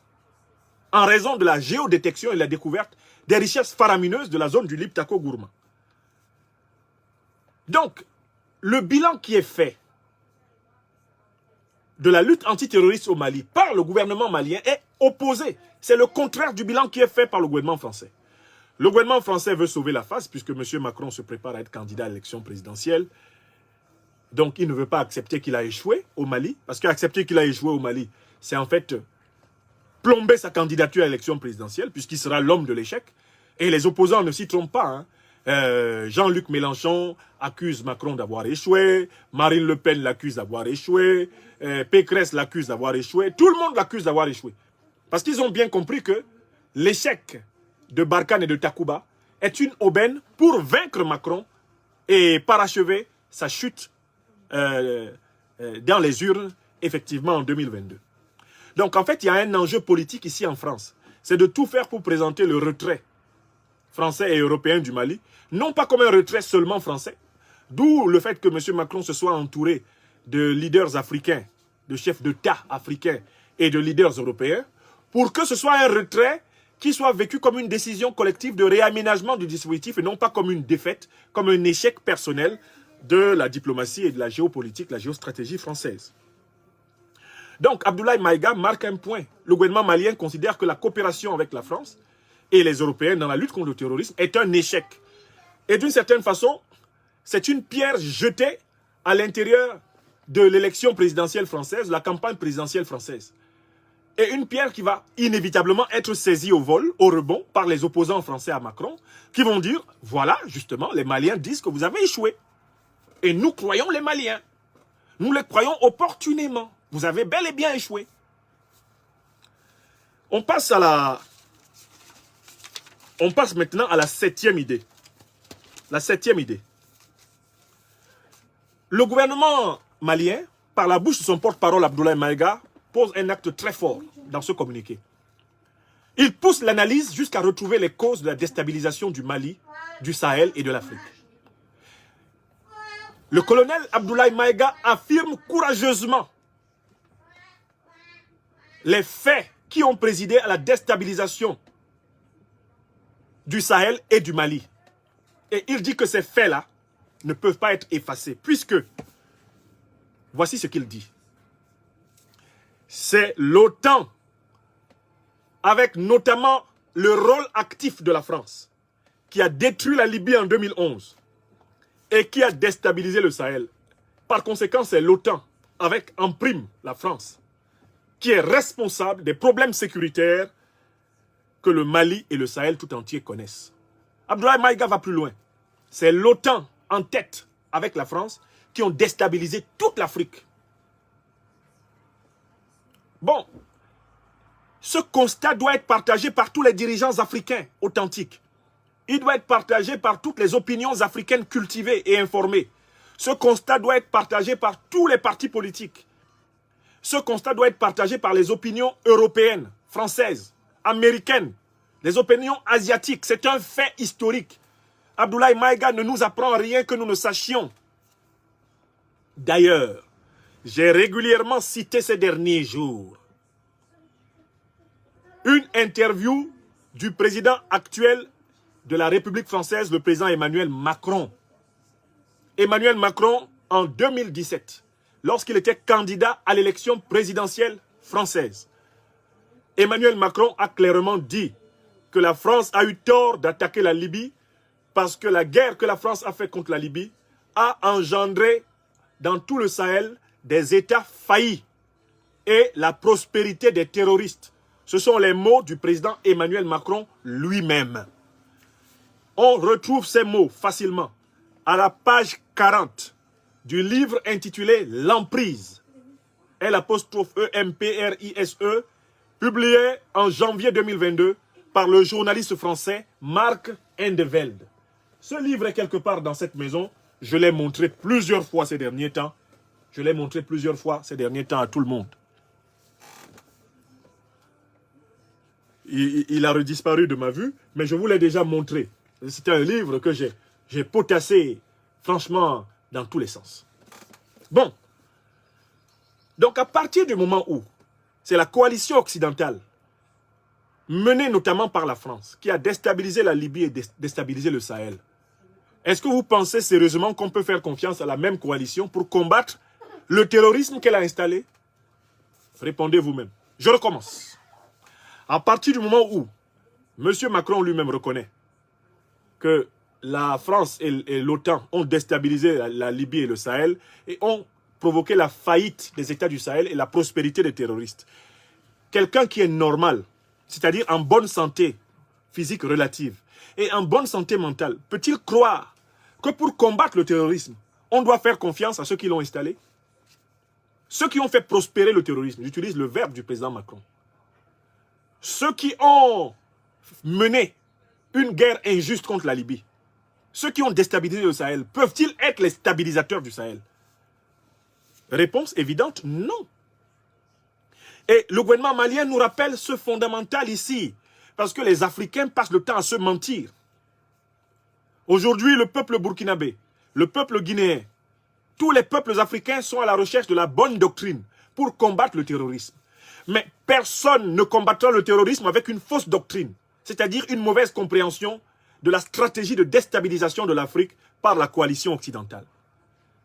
En raison de la géodétection et la découverte des richesses faramineuses de la zone du Liptako-Gourma. Donc, le bilan qui est fait de la lutte antiterroriste au Mali par le gouvernement malien est opposé. C'est le contraire du bilan qui est fait par le gouvernement français. Le gouvernement français veut sauver la face puisque M. Macron se prépare à être candidat à l'élection présidentielle. Donc, il ne veut pas accepter qu'il a échoué au Mali. Parce qu'accepter qu'il a échoué au Mali, c'est en fait plomber sa candidature à l'élection présidentielle, puisqu'il sera l'homme de l'échec. Et les opposants ne s'y trompent pas. Jean-Luc Mélenchon accuse Macron d'avoir échoué. Marine Le Pen l'accuse d'avoir échoué. Pécresse l'accuse d'avoir échoué. Tout le monde l'accuse d'avoir échoué. Parce qu'ils ont bien compris que l'échec de Barkhane et de Takuba est une aubaine pour vaincre Macron et parachever sa chute dans les urnes, effectivement, en 2022. Donc, en fait, il y a un enjeu politique ici en France. C'est de tout faire pour présenter le retrait français et européen du Mali, non pas comme un retrait seulement français, d'où le fait que M. Macron se soit entouré de leaders africains, de chefs d'État africains et de leaders européens, pour que ce soit un retrait qui soit vécu comme une décision collective de réaménagement du dispositif et non pas comme une défaite, comme un échec personnel de la diplomatie et de la géopolitique, la géostratégie française. Donc, Abdoulaye Maïga marque un point. Le gouvernement malien considère que la coopération avec la France et les Européens dans la lutte contre le terrorisme est un échec. Et d'une certaine façon, c'est une pierre jetée à l'intérieur de l'élection présidentielle française, la campagne présidentielle française. Et une pierre qui va inévitablement être saisie au vol, au rebond, par les opposants français à Macron, qui vont dire, voilà, justement, les Maliens disent que vous avez échoué. Et nous croyons les Maliens. Nous les croyons opportunément. Vous avez bel et bien échoué. On passe maintenant à la 7e idée. La 7e idée. Le gouvernement malien, par la bouche de son porte-parole Abdoulaye Maïga, pose un acte très fort dans ce communiqué. Il pousse l'analyse jusqu'à retrouver les causes de la déstabilisation du Mali, du Sahel et de l'Afrique. Le colonel Abdoulaye Maïga affirme courageusement les faits qui ont présidé à la déstabilisation du Sahel et du Mali. Et il dit que ces faits-là ne peuvent pas être effacés, puisque, voici ce qu'il dit. C'est l'OTAN, avec notamment le rôle actif de la France, qui a détruit la Libye en 2011 et qui a déstabilisé le Sahel. Par conséquent, c'est l'OTAN, avec en prime la France, qui est responsable des problèmes sécuritaires que le Mali et le Sahel tout entier connaissent. Abdoulaye Maïga va plus loin. C'est l'OTAN en tête avec la France qui ont déstabilisé toute l'Afrique. Bon, ce constat doit être partagé par tous les dirigeants africains authentiques. Il doit être partagé par toutes les opinions africaines cultivées et informées. Ce constat doit être partagé par tous les partis politiques. Ce constat doit être partagé par les opinions européennes, françaises, américaines, les opinions asiatiques. C'est un fait historique. Abdoulaye Maïga ne nous apprend rien que nous ne sachions. D'ailleurs, j'ai régulièrement cité ces derniers jours une interview du président actuel de la République française, le président Emmanuel Macron. Emmanuel Macron, en 2017, lorsqu'il était candidat à l'élection présidentielle française, Emmanuel Macron a clairement dit que la France a eu tort d'attaquer la Libye parce que la guerre que la France a faite contre la Libye a engendré dans tout le Sahel des États faillis et la prospérité des terroristes. Ce sont les mots du président Emmanuel Macron lui-même. On retrouve ces mots facilement à la page 40 du livre intitulé « L'emprise », L'Emprise, publié en janvier 2022 par le journaliste français Marc Endeveld. Ce livre est quelque part dans cette maison. Je l'ai montré plusieurs fois ces derniers temps. Je l'ai montré plusieurs fois ces derniers temps à tout le monde. Il a redisparu de ma vue, mais je vous l'ai déjà montré. C'était un livre que j'ai potassé, franchement, dans tous les sens. Bon. Donc, à partir du moment où c'est la coalition occidentale, menée notamment par la France, qui a déstabilisé la Libye et déstabilisé le Sahel, est-ce que vous pensez sérieusement qu'on peut faire confiance à la même coalition pour combattre le terrorisme qu'elle a installé? Répondez vous-même. Je recommence. À partir du moment où M. Macron lui-même reconnaît que la France et l'OTAN ont déstabilisé la Libye et le Sahel et ont provoqué la faillite des États du Sahel et la prospérité des terroristes, quelqu'un qui est normal, c'est-à-dire en bonne santé physique relative et en bonne santé mentale, peut-il croire que pour combattre le terrorisme, on doit faire confiance à ceux qui l'ont installé? Ceux qui ont fait prospérer le terrorisme, j'utilise le verbe du président Macron. Ceux qui ont mené une guerre injuste contre la Libye, ceux qui ont déstabilisé le Sahel, peuvent-ils être les stabilisateurs du Sahel? Réponse évidente, non. Et le gouvernement malien nous rappelle ce fondamental ici, parce que les Africains passent le temps à se mentir. Aujourd'hui, le peuple burkinabé, le peuple guinéen, tous les peuples africains sont à la recherche de la bonne doctrine pour combattre le terrorisme. Mais personne ne combattra le terrorisme avec une fausse doctrine, c'est-à-dire une mauvaise compréhension de la stratégie de déstabilisation de l'Afrique par la coalition occidentale.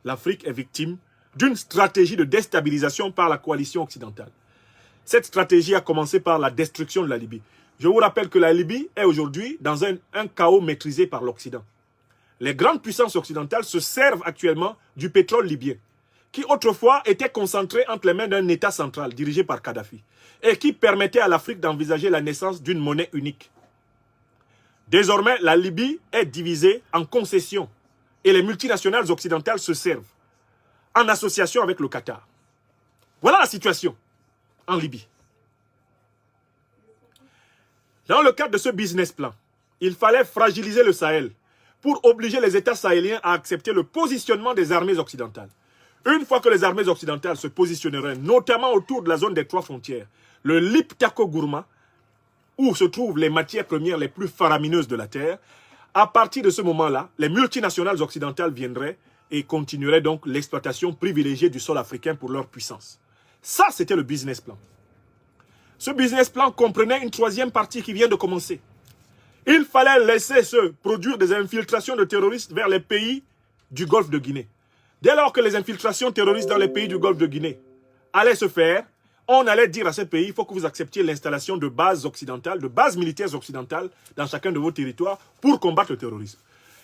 L'Afrique est victime d'une stratégie de déstabilisation par la coalition occidentale. Cette stratégie a commencé par la destruction de la Libye. Je vous rappelle que la Libye est aujourd'hui dans un chaos maîtrisé par l'Occident. Les grandes puissances occidentales se servent actuellement du pétrole libyen, qui autrefois était concentré entre les mains d'un État central dirigé par Kadhafi, et qui permettait à l'Afrique d'envisager la naissance d'une monnaie unique. Désormais, la Libye est divisée en concessions, et les multinationales occidentales se servent, en association avec le Qatar. Voilà la situation en Libye. Dans le cadre de ce business plan, il fallait fragiliser le Sahel pour obliger les États sahéliens à accepter le positionnement des armées occidentales. Une fois que les armées occidentales se positionneraient, notamment autour de la zone des 3 frontières, le Liptako Gourma, où se trouvent les matières premières les plus faramineuses de la Terre, à partir de ce moment-là, les multinationales occidentales viendraient et continueraient donc l'exploitation privilégiée du sol africain pour leur puissance. Ça, c'était le business plan. Ce business plan comprenait une troisième partie qui vient de commencer. Il fallait laisser se produire des infiltrations de terroristes vers les pays du Golfe de Guinée. Dès lors que les infiltrations terroristes dans les pays du Golfe de Guinée allaient se faire, on allait dire à ces pays, il faut que vous acceptiez l'installation de bases occidentales, de bases militaires occidentales dans chacun de vos territoires pour combattre le terrorisme.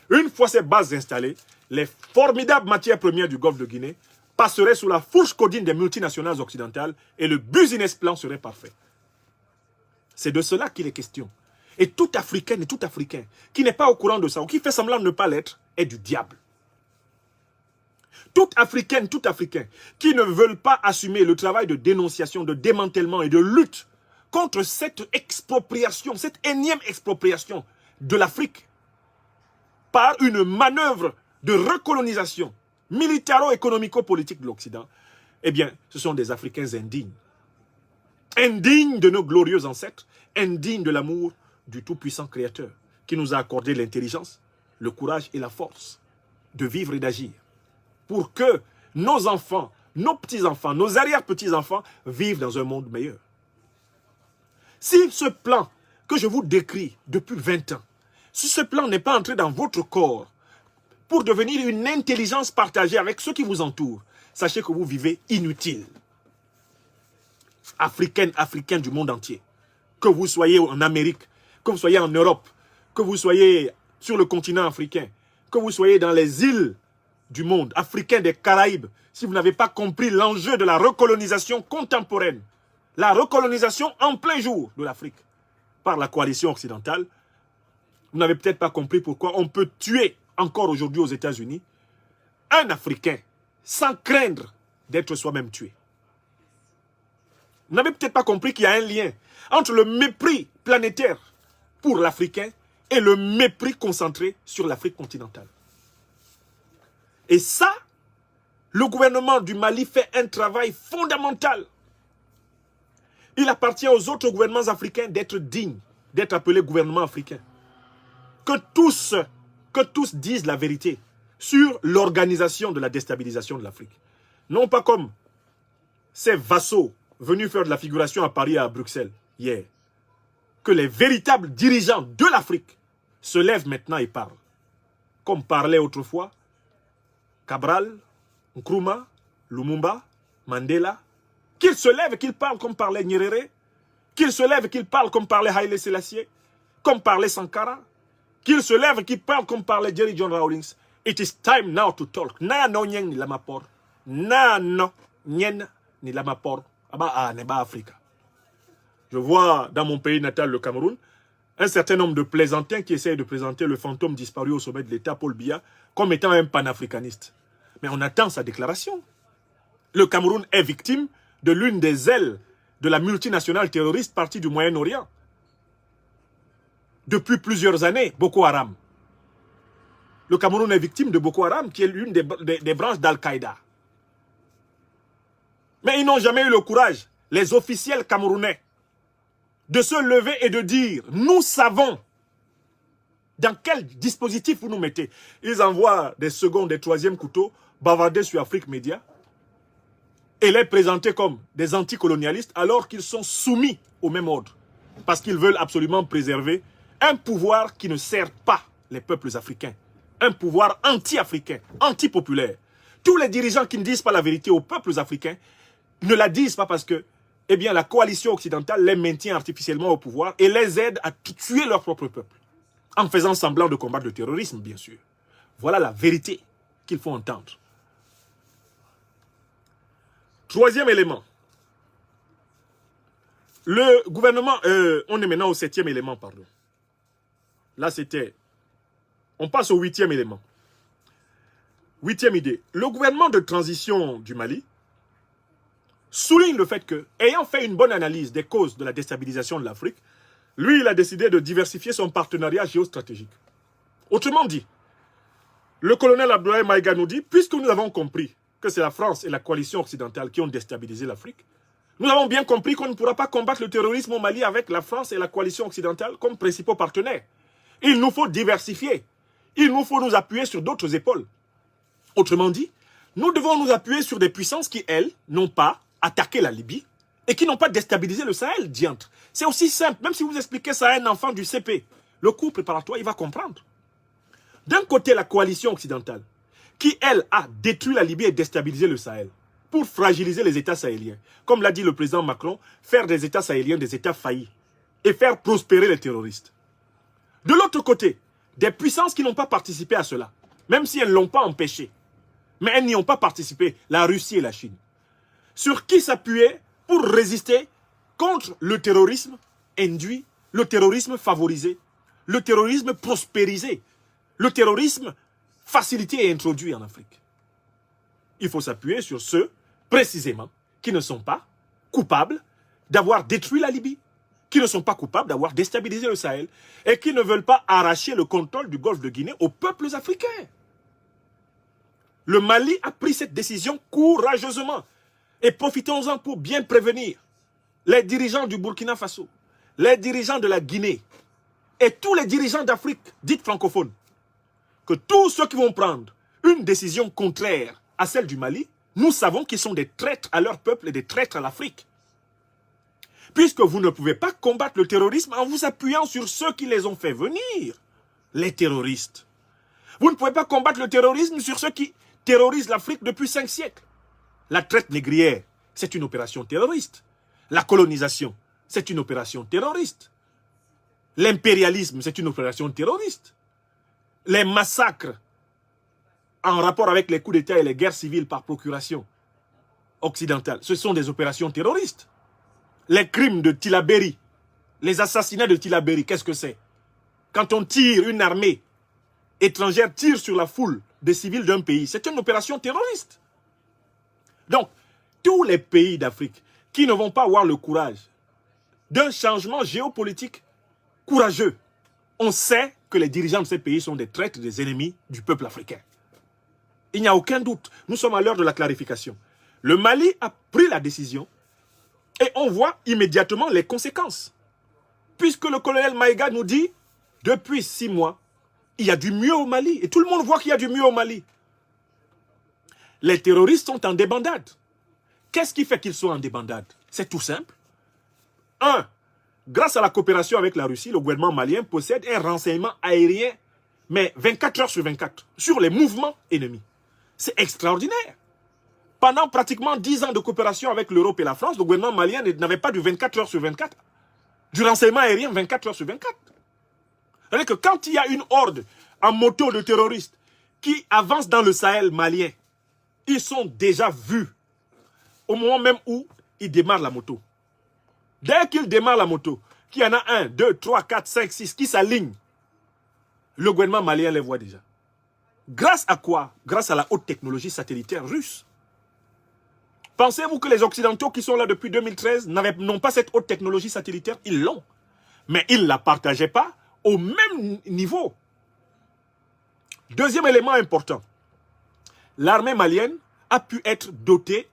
Une fois ces bases installées, les formidables matières premières du Golfe de Guinée passeraient sous la fourche codine des multinationales occidentales et le business plan serait parfait. C'est de cela qu'il est question. Et tout Africain et tout Africain qui n'est pas au courant de ça ou qui fait semblant de ne pas l'être est du diable. Toute Africaine, tout Africain qui ne veulent pas assumer le travail de dénonciation, de démantèlement et de lutte contre cette expropriation, cette énième expropriation de l'Afrique par une manœuvre de recolonisation militaro-économico-politique de l'Occident, eh bien, ce sont des Africains indignes. Indignes de nos glorieux ancêtres, indignes de l'amour du tout-puissant Créateur qui nous a accordé l'intelligence, le courage et la force de vivre et d'agir pour que nos enfants, nos petits-enfants, nos arrière-petits-enfants vivent dans un monde meilleur. Si ce plan que je vous décris depuis 20 ans, si ce plan n'est pas entré dans votre corps pour devenir une intelligence partagée avec ceux qui vous entourent, sachez que vous vivez inutile. Africaine du monde entier. Que vous soyez en Amérique, que vous soyez en Europe, que vous soyez sur le continent africain, que vous soyez dans les îles du monde, africains des Caraïbes, si vous n'avez pas compris l'enjeu de la recolonisation contemporaine, la recolonisation en plein jour de l'Afrique par la coalition occidentale, vous n'avez peut-être pas compris pourquoi on peut tuer encore aujourd'hui aux États-Unis un Africain sans craindre d'être soi-même tué. Vous n'avez peut-être pas compris qu'il y a un lien entre le mépris planétaire pour l'Africain et le mépris concentré sur l'Afrique continentale. Et ça, le gouvernement du Mali fait un travail fondamental. Il appartient aux autres gouvernements africains d'être dignes, d'être appelés gouvernements africains. Que tous disent la vérité sur l'organisation de la déstabilisation de l'Afrique. Non pas comme ces vassaux venus faire de la figuration à Paris et à Bruxelles hier. Que les véritables dirigeants de l'Afrique se lèvent maintenant et parlent. Comme parlaient autrefois Cabral, Nkrumah, Lumumba, Mandela. Qu'ils se lèvent et qu'ils parlent comme parlait Nyerere. Qu'ils se lèvent et qu'ils parlent comme parlait Haile Selassie. Comme parlait Sankara. Qu'ils se lèvent et qu'ils parlent comme parlait Jerry John Rawlings. It is time now to talk. Na no nyen ni lamapor. Na no nyen ni lamapor. Aba neba Africa. Je vois dans mon pays natal, le Cameroun, un certain nombre de plaisantins qui essayent de présenter le fantôme disparu au sommet de l'État, Paul Biya, comme étant un panafricaniste. Mais on attend sa déclaration. Le Cameroun est victime de l'une des ailes de la multinationale terroriste partie du Moyen-Orient. Depuis plusieurs années, Boko Haram. Le Cameroun est victime de Boko Haram, qui est l'une des branches d'Al-Qaïda. Mais ils n'ont jamais eu le courage, les officiels camerounais, de se lever et de dire, nous savons dans quel dispositif vous nous mettez. Ils envoient des seconds, des troisièmes couteaux, bavarder sur Afrique Média, et les présenter comme des anticolonialistes, alors qu'ils sont soumis au même ordre. Parce qu'ils veulent absolument préserver un pouvoir qui ne sert pas les peuples africains. Un pouvoir anti-africain, anti-populaire. Tous les dirigeants qui ne disent pas la vérité aux peuples africains ne la disent pas parce que eh bien, la coalition occidentale les maintient artificiellement au pouvoir et les aide à tuer leur propre peuple. En faisant semblant de combattre le terrorisme, bien sûr. Voilà la vérité qu'il faut entendre. Troisième élément. Le gouvernement... on est maintenant au 7e élément, pardon. Là, c'était... On passe au 8e élément. 8e idée. Le gouvernement de transition du Mali souligne le fait que, ayant fait une bonne analyse des causes de la déstabilisation de l'Afrique, lui, il a décidé de diversifier son partenariat géostratégique. Autrement dit, le colonel Abdoulaye Maïga nous dit, puisque nous avons compris que c'est la France et la coalition occidentale qui ont déstabilisé l'Afrique, nous avons bien compris qu'on ne pourra pas combattre le terrorisme au Mali avec la France et la coalition occidentale comme principaux partenaires. Il nous faut diversifier. Il nous faut nous appuyer sur d'autres épaules. Autrement dit, nous devons nous appuyer sur des puissances qui, elles, n'ont pas attaqué la Libye et qui n'ont pas déstabilisé le Sahel, diantre. C'est aussi simple, même si vous expliquez ça à un enfant du CP, le cours préparatoire, il va comprendre. D'un côté, la coalition occidentale, qui, elle, a détruit la Libye et déstabilisé le Sahel pour fragiliser les États sahéliens. Comme l'a dit le président Macron, faire des États sahéliens des États faillis et faire prospérer les terroristes. De l'autre côté, des puissances qui n'ont pas participé à cela, même si elles ne l'ont pas empêché, mais elles n'y ont pas participé, la Russie et la Chine. Sur qui s'appuyer pour résister contre le terrorisme induit, le terrorisme favorisé, le terrorisme prospérisé, le terrorisme facilité et introduit en Afrique. Il faut s'appuyer sur ceux, précisément, qui ne sont pas coupables d'avoir détruit la Libye, qui ne sont pas coupables d'avoir déstabilisé le Sahel et qui ne veulent pas arracher le contrôle du golfe de Guinée aux peuples africains. Le Mali a pris cette décision courageusement. Et profitons-en pour bien prévenir les dirigeants du Burkina Faso, les dirigeants de la Guinée et tous les dirigeants d'Afrique dite francophone que tous ceux qui vont prendre une décision contraire à celle du Mali, nous savons qu'ils sont des traîtres à leur peuple et des traîtres à l'Afrique. Puisque vous ne pouvez pas combattre le terrorisme en vous appuyant sur ceux qui les ont fait venir, les terroristes. Vous ne pouvez pas combattre le terrorisme sur ceux qui terrorisent l'Afrique depuis 5 siècles. La traite négrière, c'est une opération terroriste. La colonisation, c'est une opération terroriste. L'impérialisme, c'est une opération terroriste. Les massacres en rapport avec les coups d'État et les guerres civiles par procuration occidentale, ce sont des opérations terroristes. Les crimes de Tillabéri, les assassinats de Tillabéri, qu'est-ce que c'est? Quand on tire, une armée étrangère tire sur la foule des civils d'un pays, c'est une opération terroriste. Donc, tous les pays d'Afrique qui ne vont pas avoir le courage d'un changement géopolitique courageux, on sait que les dirigeants de ces pays sont des traîtres, des ennemis du peuple africain. Il n'y a aucun doute. Nous sommes à l'heure de la clarification. Le Mali a pris la décision et on voit immédiatement les conséquences. Puisque le colonel Maïga nous dit, depuis 6 mois, il y a du mieux au Mali. Et tout le monde voit qu'il y a du mieux au Mali. Les terroristes sont en débandade. Qu'est-ce qui fait qu'ils sont en débandade? C'est tout simple. 1. Grâce à la coopération avec la Russie, le gouvernement malien possède un renseignement aérien, mais 24 heures sur 24, sur les mouvements ennemis. C'est extraordinaire. Pendant pratiquement 10 ans de coopération avec l'Europe et la France, le gouvernement malien n'avait pas du 24 heures sur 24, du renseignement aérien 24 heures sur 24. C'est-à-dire que quand il y a une horde en moto de terroristes qui avance dans le Sahel malien, ils sont déjà vus au moment même où ils démarrent la moto. Dès qu'ils démarrent la moto, qu'il y en a 1, 2, 3, 4, 5, 6 qui s'alignent, le gouvernement malien les voit déjà. Grâce à quoi? Grâce à la haute technologie satellitaire russe. Pensez-vous que les Occidentaux qui sont là depuis 2013 n'ont pas cette haute technologie satellitaire? Ils l'ont. Mais ils ne la partageaient pas au même niveau. Deuxième élément important. L'armée malienne a pu être dotée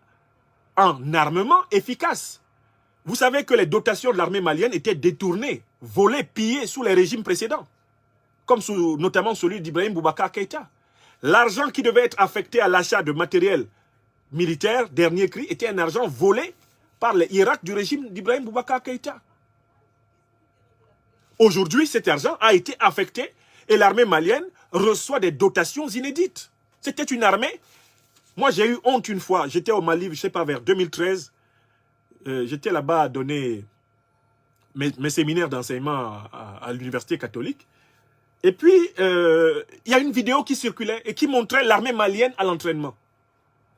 en armement efficace. Vous savez que les dotations de l'armée malienne étaient détournées, volées, pillées sous les régimes précédents. Comme notamment celui d'Ibrahim Boubacar Keïta. L'argent qui devait être affecté à l'achat de matériel militaire, dernier cri, était un argent volé par les Irak du régime d'Ibrahim Boubacar Keïta. Aujourd'hui, cet argent a été affecté et l'armée malienne reçoit des dotations inédites. C'était une armée. Moi, j'ai eu honte une fois. J'étais au Mali, je ne sais pas, vers 2013. J'étais là-bas à donner mes séminaires d'enseignement à l'université catholique. Et puis, il y a une vidéo qui circulait et qui montrait l'armée malienne à l'entraînement.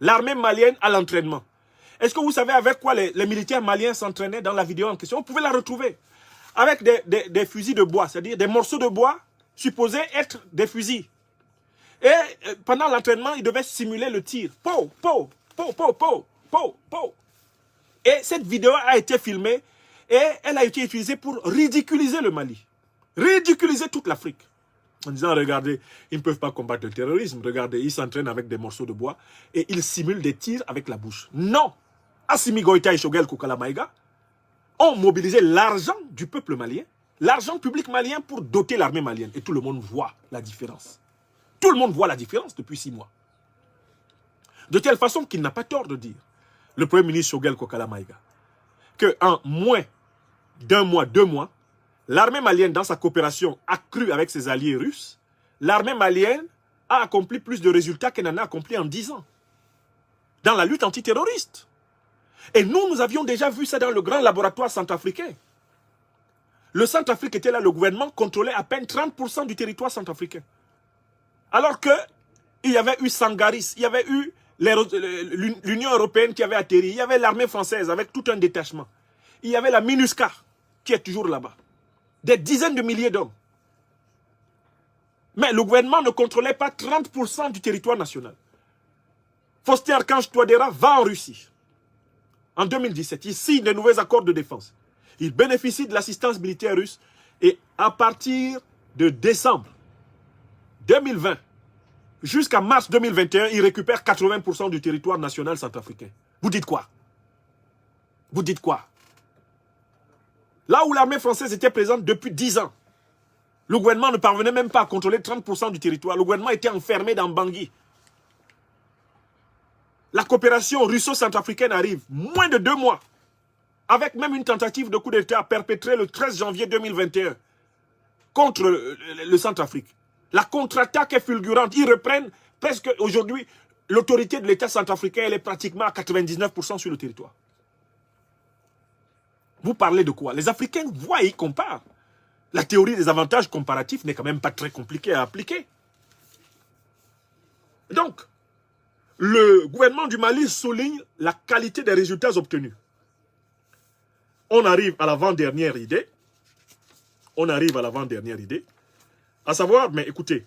L'armée malienne à l'entraînement. Est-ce que vous savez avec quoi les militaires maliens s'entraînaient dans la vidéo en question? Vous pouvez la retrouver. Avec des fusils de bois, c'est-à-dire des morceaux de bois supposés être des fusils. Et pendant l'entraînement, ils devaient simuler le tir. Po, po, po, po, po, po, po. Et cette vidéo a été filmée et elle a été utilisée pour ridiculiser le Mali. Ridiculiser toute l'Afrique. En disant, regardez, ils ne peuvent pas combattre le terrorisme. Regardez, ils s'entraînent avec des morceaux de bois et ils simulent des tirs avec la bouche. Non. Assimi Goïta et Choguel Koukala Maïga ont mobilisé l'argent du peuple malien, l'argent public malien pour doter l'armée malienne. Et tout le monde voit la différence. Tout le monde voit la différence depuis 6 mois. De telle façon qu'il n'a pas tort de dire, le Premier ministre Choguel Koukala Maïga, qu'en moins d'1 mois, 2 mois, l'armée malienne, dans sa coopération accrue avec ses alliés russes, l'armée malienne a accompli plus de résultats qu'elle n'en a accompli en 10 ans. Dans la lutte antiterroriste. Et nous avions déjà vu ça dans le grand laboratoire centrafricain. Le Centrafrique était là, le gouvernement contrôlait à peine 30% du territoire centrafricain. Alors que il y avait eu Sangaris, il y avait eu l'Union européenne qui avait atterri, il y avait l'armée française avec tout un détachement. Il y avait la MINUSCA qui est toujours là-bas. Des dizaines de milliers d'hommes. Mais le gouvernement ne contrôlait pas 30% du territoire national. Faustin Archange Touadéra va en Russie. En 2017, il signe de nouveaux accords de défense. Il bénéficie de l'assistance militaire russe. Et à partir de décembre 2020 jusqu'à mars 2021, il récupère 80% du territoire national centrafricain. Vous dites quoi? Vous dites quoi? Là où l'armée française était présente depuis 10 ans, Le gouvernement ne parvenait même pas à contrôler 30% du territoire. Le gouvernement était enfermé dans Bangui. La coopération russo-centrafricaine arrive, moins de 2 mois, avec même une tentative de coup d'État perpétrée le 13 janvier 2021 contre le Centrafrique. La contre-attaque est fulgurante. Ils reprennent presque aujourd'hui, l'autorité de l'État centrafricain, elle est pratiquement à 99% sur le territoire. Vous parlez de quoi? Les Africains voient et ils comparent. La théorie des avantages comparatifs n'est quand même pas très compliquée à appliquer. Donc, le gouvernement du Mali souligne la qualité des résultats obtenus. On arrive à l'avant-dernière idée. À savoir, mais écoutez,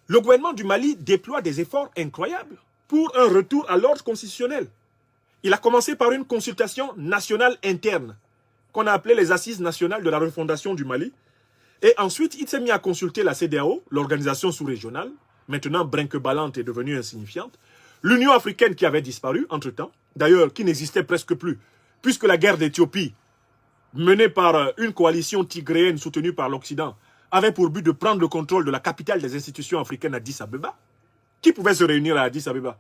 le gouvernement du Mali déploie des efforts incroyables pour un retour à l'ordre constitutionnel. Il a commencé par une consultation nationale interne, qu'on a appelée les Assises nationales de la refondation du Mali. Et ensuite, il s'est mis à consulter la CEDEAO, l'organisation sous-régionale, maintenant brinque-ballante et devenue insignifiante, l'Union africaine qui avait disparu entre-temps, d'ailleurs qui n'existait presque plus, puisque la guerre d'Éthiopie, menée par une coalition tigréenne soutenue par l'Occident, avait pour but de prendre le contrôle de la capitale des institutions africaines, Addis Abeba. Qui pouvait se réunir à Addis Abeba?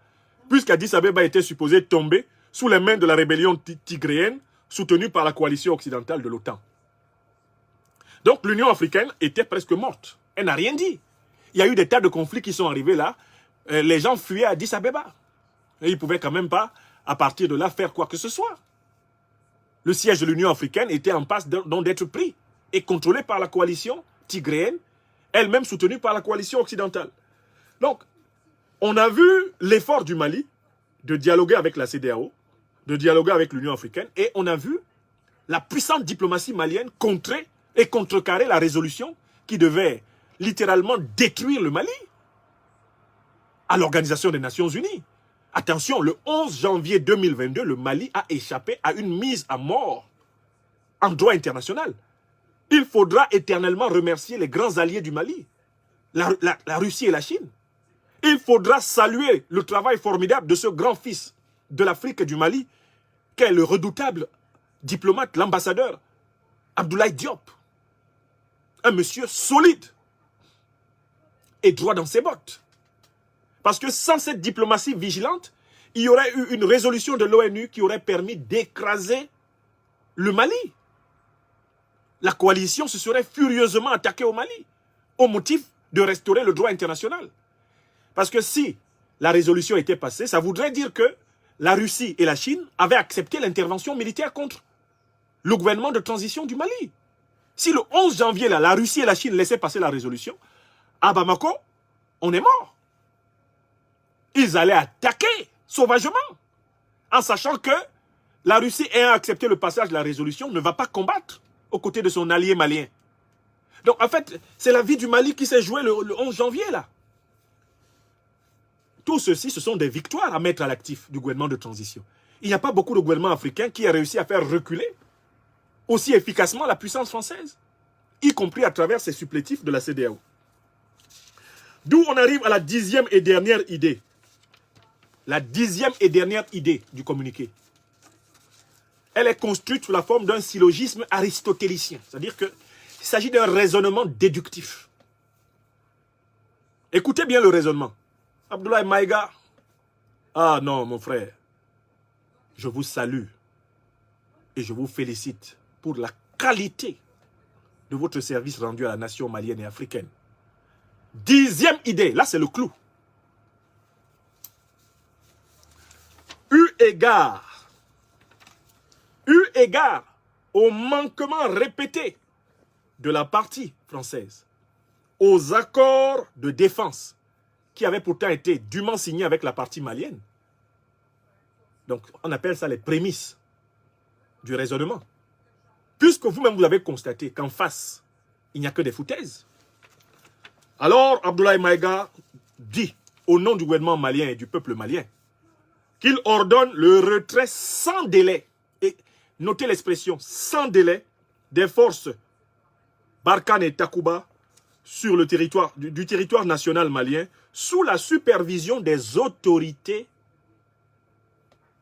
Puisqu'Addis Abeba était supposé tomber sous les mains de la rébellion tigréenne, soutenue par la coalition occidentale de l'OTAN. Donc l'Union africaine était presque morte. Elle n'a rien dit. Il y a eu des tas de conflits qui sont arrivés là. Les gens fuyaient à Addis Abeba. Et ils ne pouvaient quand même pas, à partir de là, faire quoi que ce soit. Le siège de l'Union africaine était en passe d'être pris et contrôlé par la coalition tigréenne, elle-même soutenue par la coalition occidentale. Donc, on a vu l'effort du Mali de dialoguer avec la CEDEAO, de dialoguer avec l'Union africaine, et on a vu la puissante diplomatie malienne contrer et contrecarrer la résolution qui devait littéralement détruire le Mali à l'Organisation des Nations Unies. Attention, le 11 janvier 2022, le Mali a échappé à une mise à mort en droit international. Il faudra éternellement remercier les grands alliés du Mali, la Russie et la Chine. Il faudra saluer le travail formidable de ce grand fils de l'Afrique et du Mali, qu'est le redoutable diplomate, l'ambassadeur Abdoulaye Diop. Un monsieur solide et droit dans ses bottes. Parce que sans cette diplomatie vigilante, il y aurait eu une résolution de l'ONU qui aurait permis d'écraser le Mali. La coalition se serait furieusement attaquée au Mali, au motif de restaurer le droit international. Parce que si la résolution était passée, ça voudrait dire que la Russie et la Chine avaient accepté l'intervention militaire contre le gouvernement de transition du Mali. Si le 11 janvier, là, la Russie et la Chine laissaient passer la résolution, à Bamako, on est mort. Ils allaient attaquer sauvagement, en sachant que la Russie, ayant accepté le passage de la résolution, ne va pas combattre aux côtés de son allié malien. Donc, en fait, c'est la vie du Mali qui s'est jouée le 11 janvier, là. Tout ceci, ce sont des victoires à mettre à l'actif du gouvernement de transition. Il n'y a pas beaucoup de gouvernements africains qui a réussi à faire reculer aussi efficacement la puissance française, y compris à travers ses supplétifs de la CEDEAO. D'où on arrive à la 10e et dernière idée. La 10e et dernière idée du communiqué. Elle est construite sous la forme d'un syllogisme aristotélicien. C'est-à-dire qu'il s'agit d'un raisonnement déductif. Écoutez bien le raisonnement. Abdoulaye Maïga, ah non mon frère, je vous salue et je vous félicite pour la qualité de votre service rendu à la nation malienne et africaine. 10e idée, là c'est le clou. Eu égard au manquement répété de la partie française aux accords de défense qui avaient pourtant été dûment signés avec la partie malienne. Donc, on appelle ça les prémices du raisonnement. Puisque vous-même, vous avez constaté qu'en face, il n'y a que des foutaises. Alors, Abdoulaye Maïga dit, au nom du gouvernement malien et du peuple malien, qu'il ordonne le retrait sans délai, et notez l'expression, sans délai, des forces Barkhane et Takuba sur le territoire, du territoire national malien, sous la supervision des autorités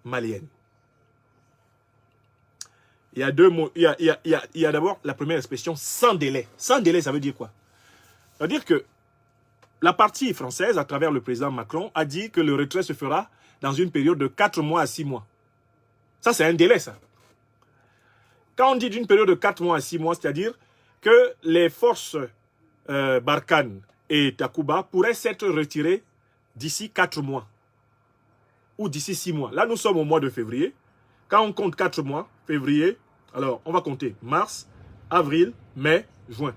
maliennes. Il y a deux mots. Il y a d'abord la première expression, sans délai. Sans délai, ça veut dire quoi? Ça veut dire que la partie française, à travers le président Macron, a dit que le retrait se fera dans une période de 4 mois à 6 mois. Ça, c'est un délai, ça. Quand on dit d'une période de 4 mois à 6 mois, c'est-à-dire que les forces Barkhane et Takuba pourraient s'être retirées d'ici 4 mois ou d'ici 6 mois. Là, nous sommes au mois de février. Quand on compte 4 mois, février, alors on va compter mars, avril, mai, juin.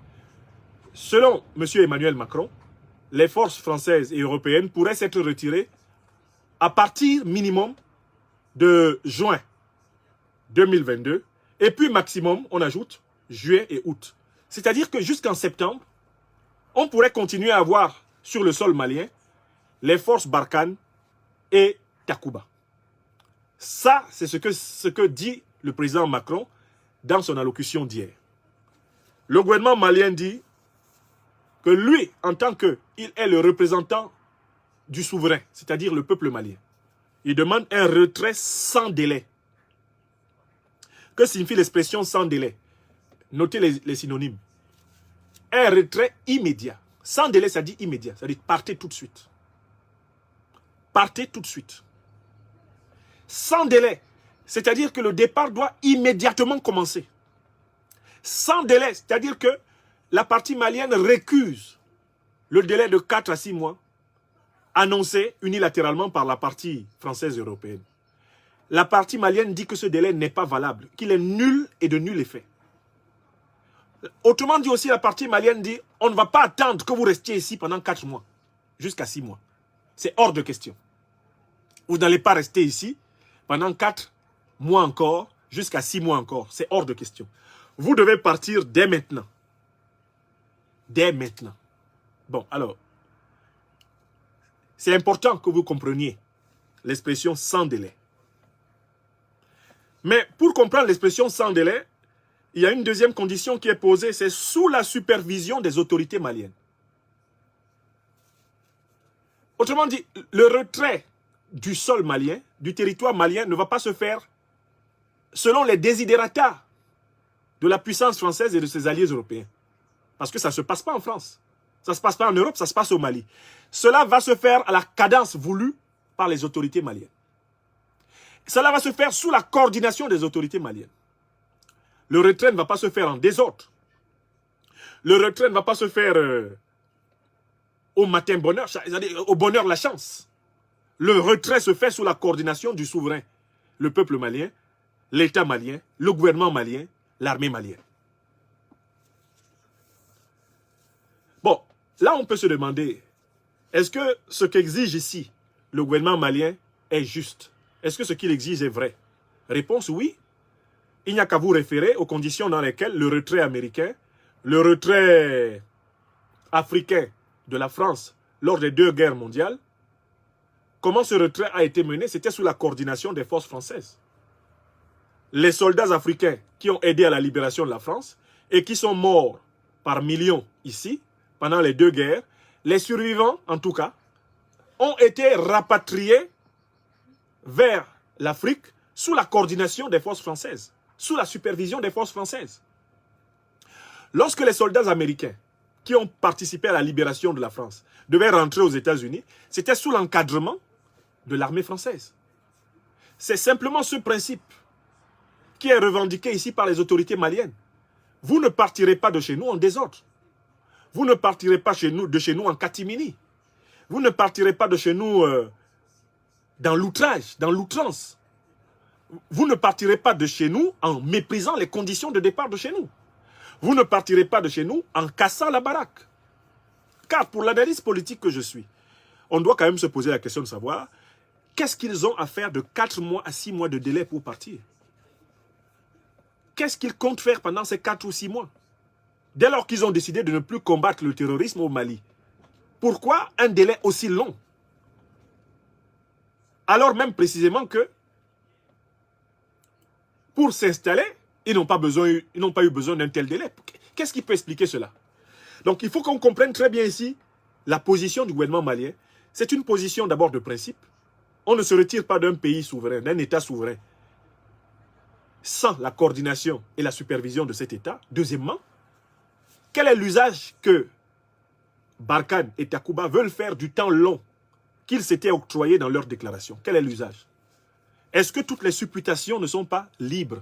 Selon M. Emmanuel Macron, les forces françaises et européennes pourraient s'être retirées à partir minimum de juin 2022 et puis maximum, on ajoute juillet et août. C'est-à-dire que jusqu'en septembre, on pourrait continuer à avoir sur le sol malien les forces Barkhane et Takuba. Ça, c'est ce que dit le président Macron dans son allocution d'hier. Le gouvernement malien dit que lui, en tant qu'il est le représentant du souverain, c'est-à-dire le peuple malien, il demande un retrait sans délai. Que signifie l'expression sans délai? Notez les synonymes. Un retrait immédiat. Sans délai, ça dit immédiat. Ça dit partez tout de suite. Partez tout de suite. Sans délai, c'est-à-dire que le départ doit immédiatement commencer. Sans délai, c'est-à-dire que la partie malienne récuse le délai de 4 à 6 mois annoncé unilatéralement par la partie française et européenne. La partie malienne dit que ce délai n'est pas valable, qu'il est nul et de nul effet. Autrement dit aussi, la partie malienne dit on ne va pas attendre que vous restiez ici pendant 4 mois, jusqu'à 6 mois. C'est hors de question. Vous n'allez pas rester ici pendant 4 mois encore, jusqu'à 6 mois encore. C'est hors de question. Vous devez partir dès maintenant. Dès maintenant. Bon, alors, c'est important que vous compreniez l'expression sans délai. Mais pour comprendre l'expression sans délai, il y a une deuxième condition qui est posée, c'est sous la supervision des autorités maliennes. Autrement dit, le retrait du sol malien, du territoire malien, ne va pas se faire selon les desiderata de la puissance française et de ses alliés européens. Parce que ça ne se passe pas en France. Ça ne se passe pas en Europe, ça se passe au Mali. Cela va se faire à la cadence voulue par les autorités maliennes. Cela va se faire sous la coordination des autorités maliennes. Le retrait ne va pas se faire en désordre. Le retrait ne va pas se faire au matin bonheur, c'est-à-dire au bonheur la chance. Le retrait se fait sous la coordination du souverain, le peuple malien, l'État malien, le gouvernement malien, l'armée malienne. Bon, là on peut se demander, est-ce que ce qu'exige ici le gouvernement malien est juste? Est-ce que ce qu'il exige est vrai? Réponse oui. Il n'y a qu'à vous référer aux conditions dans lesquelles le retrait américain, le retrait africain de la France lors des 2 guerres mondiales, comment ce retrait a été mené? C'était sous la coordination des forces françaises. Les soldats africains qui ont aidé à la libération de la France et qui sont morts par millions ici, pendant les 2 guerres, les survivants, en tout cas, ont été rapatriés vers l'Afrique sous la coordination des forces françaises, sous la supervision des forces françaises. Lorsque les soldats américains qui ont participé à la libération de la France devaient rentrer aux États-Unis, c'était sous l'encadrement de l'armée française. C'est simplement ce principe qui est revendiqué ici par les autorités maliennes. Vous ne partirez pas de chez nous en désordre. Vous ne partirez pas de chez nous en catimini. Vous ne partirez pas de chez nous dans l'outrage, dans l'outrance. Vous ne partirez pas de chez nous en méprisant les conditions de départ de chez nous. Vous ne partirez pas de chez nous en cassant la baraque. Car pour l'analyse politique que je suis, on doit quand même se poser la question de savoir qu'est-ce qu'ils ont à faire de 4 mois à 6 mois de délai pour partir. Qu'est-ce qu'ils comptent faire pendant ces 4 ou 6 mois? Dès lors qu'ils ont décidé de ne plus combattre le terrorisme au Mali. Pourquoi un délai aussi long? Alors même précisément que pour s'installer, ils n'ont pas eu besoin d'un tel délai. Qu'est-ce qui peut expliquer cela? Donc il faut qu'on comprenne très bien ici la position du gouvernement malien. C'est une position d'abord de principe. On ne se retire pas d'un pays souverain, d'un État souverain, sans la coordination et la supervision de cet État? Deuxièmement, quel est l'usage que Barkhane et Takuba veulent faire du temps long qu'ils s'étaient octroyés dans leur déclaration? Quel est l'usage? Est-ce que toutes les supputations ne sont pas libres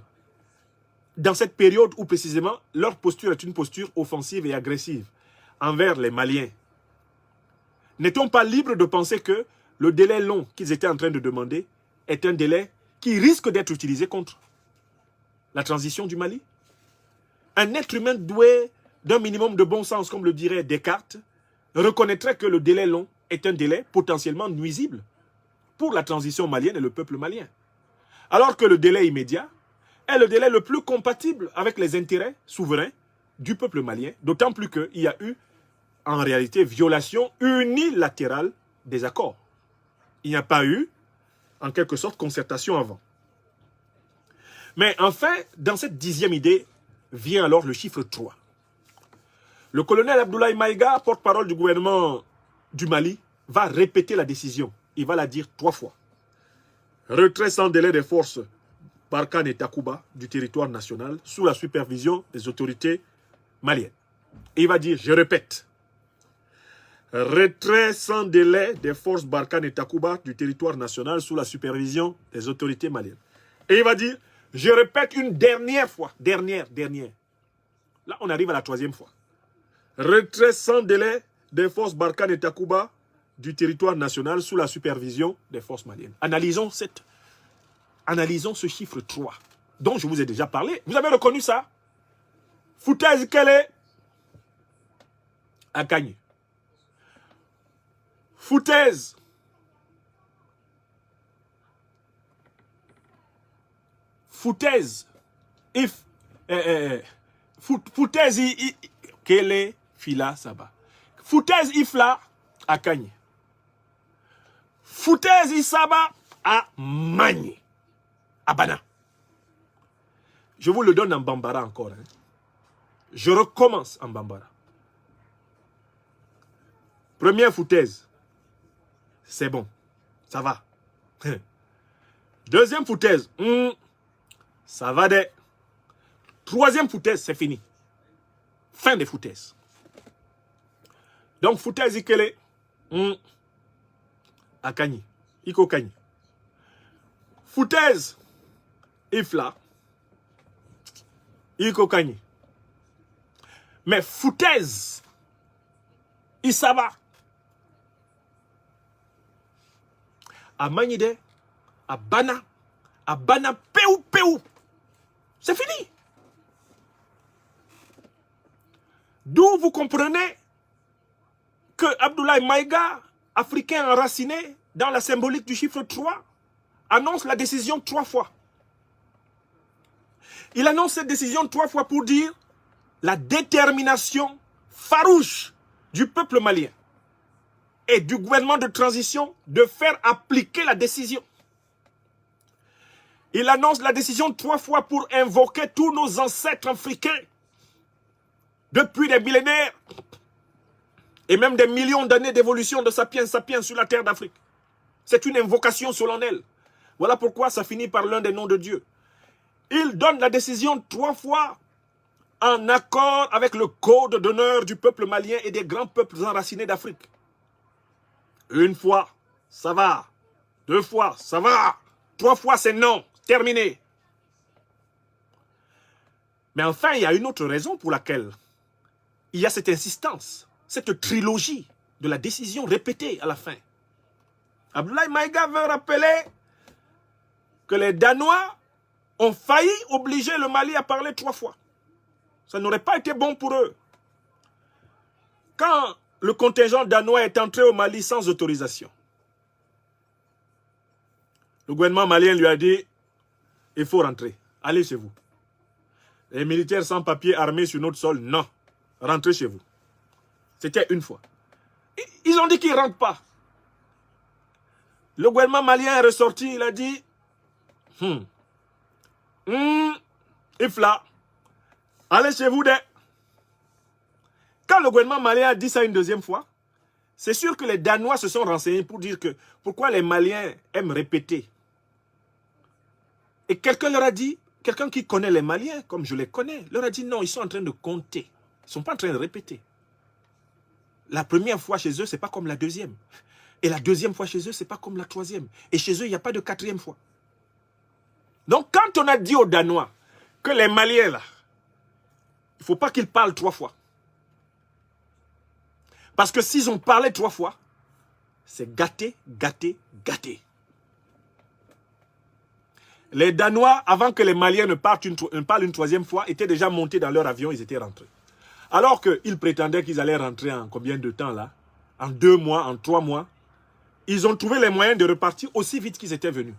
dans cette période où précisément leur posture est une posture offensive et agressive envers les Maliens? N'est-on pas libre de penser que le délai long qu'ils étaient en train de demander est un délai qui risque d'être utilisé contre la transition du Mali? Un être humain doué d'un minimum de bon sens, comme le dirait Descartes, reconnaîtrait que le délai long est un délai potentiellement nuisible pour la transition malienne et le peuple malien. Alors que le délai immédiat est le délai le plus compatible avec les intérêts souverains du peuple malien, d'autant plus qu'il y a eu, en réalité, violation unilatérale des accords. Il n'y a pas eu, en quelque sorte, concertation avant. Mais enfin, dans cette 10e idée, vient alors le chiffre 3. Le colonel Abdoulaye Maïga, porte-parole du gouvernement du Mali, va répéter la décision. Il va la dire 3 fois. Retrait sans délai des forces Barkhane et Takuba du territoire national sous la supervision des autorités maliennes. Et il va dire, je répète, retrait sans délai des forces Barkhane et Takuba du territoire national sous la supervision des autorités maliennes. Et il va dire, je répète une dernière fois, dernière. Là, on arrive à la 3e fois. Retrait sans délai des forces Barkhane et Takuba du territoire national sous la supervision des forces maliennes. Analysons ce chiffre 3, dont je vous ai déjà parlé. Vous avez reconnu ça? Foutaise qu'elle est à Kanye. Foutaise. Foutaise. Foutaise Kele Fila Saba. Foutaise Ifla à Kanye. Foutaise Isaba à Magné. À Bana. Je vous le donne en Bambara encore. Hein. Je recommence en Bambara. Première foutaise. C'est bon. Ça va. Deuxième foutaise. Ça va de. Troisième foutaise, c'est fini. Fin des foutaises. Donc, foutaise Ikele. Akani. Iko Kani. Foutaise Ifla. Iko Kani. Mais foutaise Isaba. À Manide. À Bana. À Bana Peu. C'est fini. D'où vous comprenez que Abdoulaye Maïga, africain enraciné dans la symbolique du chiffre 3, annonce la décision 3 fois. Il annonce cette décision 3 fois pour dire la détermination farouche du peuple malien et du gouvernement de transition de faire appliquer la décision. Il annonce la décision 3 fois pour invoquer tous nos ancêtres africains depuis des millénaires et même des millions d'années d'évolution de sapiens sur la terre d'Afrique. C'est une invocation solennelle. Voilà pourquoi ça finit par l'un des noms de Dieu. Il donne la décision 3 fois en accord avec le code d'honneur du peuple malien et des grands peuples enracinés d'Afrique. 1 fois, ça va. 2 fois, ça va. 3 fois, c'est non. Terminé. Mais enfin, il y a une autre raison pour laquelle il y a cette insistance, cette trilogie de la décision répétée à la fin. Abdoulaye Maïga veut rappeler que les Danois ont failli obliger le Mali à parler 3 fois. Ça n'aurait pas été bon pour eux. Quand le contingent danois est entré au Mali sans autorisation, le gouvernement malien lui a dit « Il faut rentrer, allez chez vous. » Les militaires sans papier armés sur notre sol, non, rentrez chez vous. C'était 1 fois. Ils ont dit qu'ils ne rentrent pas. Le gouvernement malien est ressorti, il a dit Ifla, allez chez vous. Quand le gouvernement malien a dit ça une 2e fois, c'est sûr que les Danois se sont renseignés pour dire que pourquoi les Maliens aiment répéter. Et quelqu'un leur a dit, quelqu'un qui connaît les Maliens, comme je les connais, leur a dit non, ils sont en train de compter. Ils ne sont pas en train de répéter. La première fois chez eux, ce n'est pas comme la deuxième. Et la deuxième fois chez eux, ce n'est pas comme la troisième. Et chez eux, il n'y a pas de quatrième fois. Donc, quand on a dit aux Danois que les Maliens, là, il ne faut pas qu'ils parlent 3 fois. Parce que s'ils ont parlé 3 fois, c'est gâté, gâté, gâté. Les Danois, avant que les Maliens ne parlent une troisième fois, étaient déjà montés dans leur avion, ils étaient rentrés. Alors qu'ils prétendaient qu'ils allaient rentrer en combien de temps là? En 2 mois, en 3 mois. Ils ont trouvé les moyens de repartir aussi vite qu'ils étaient venus.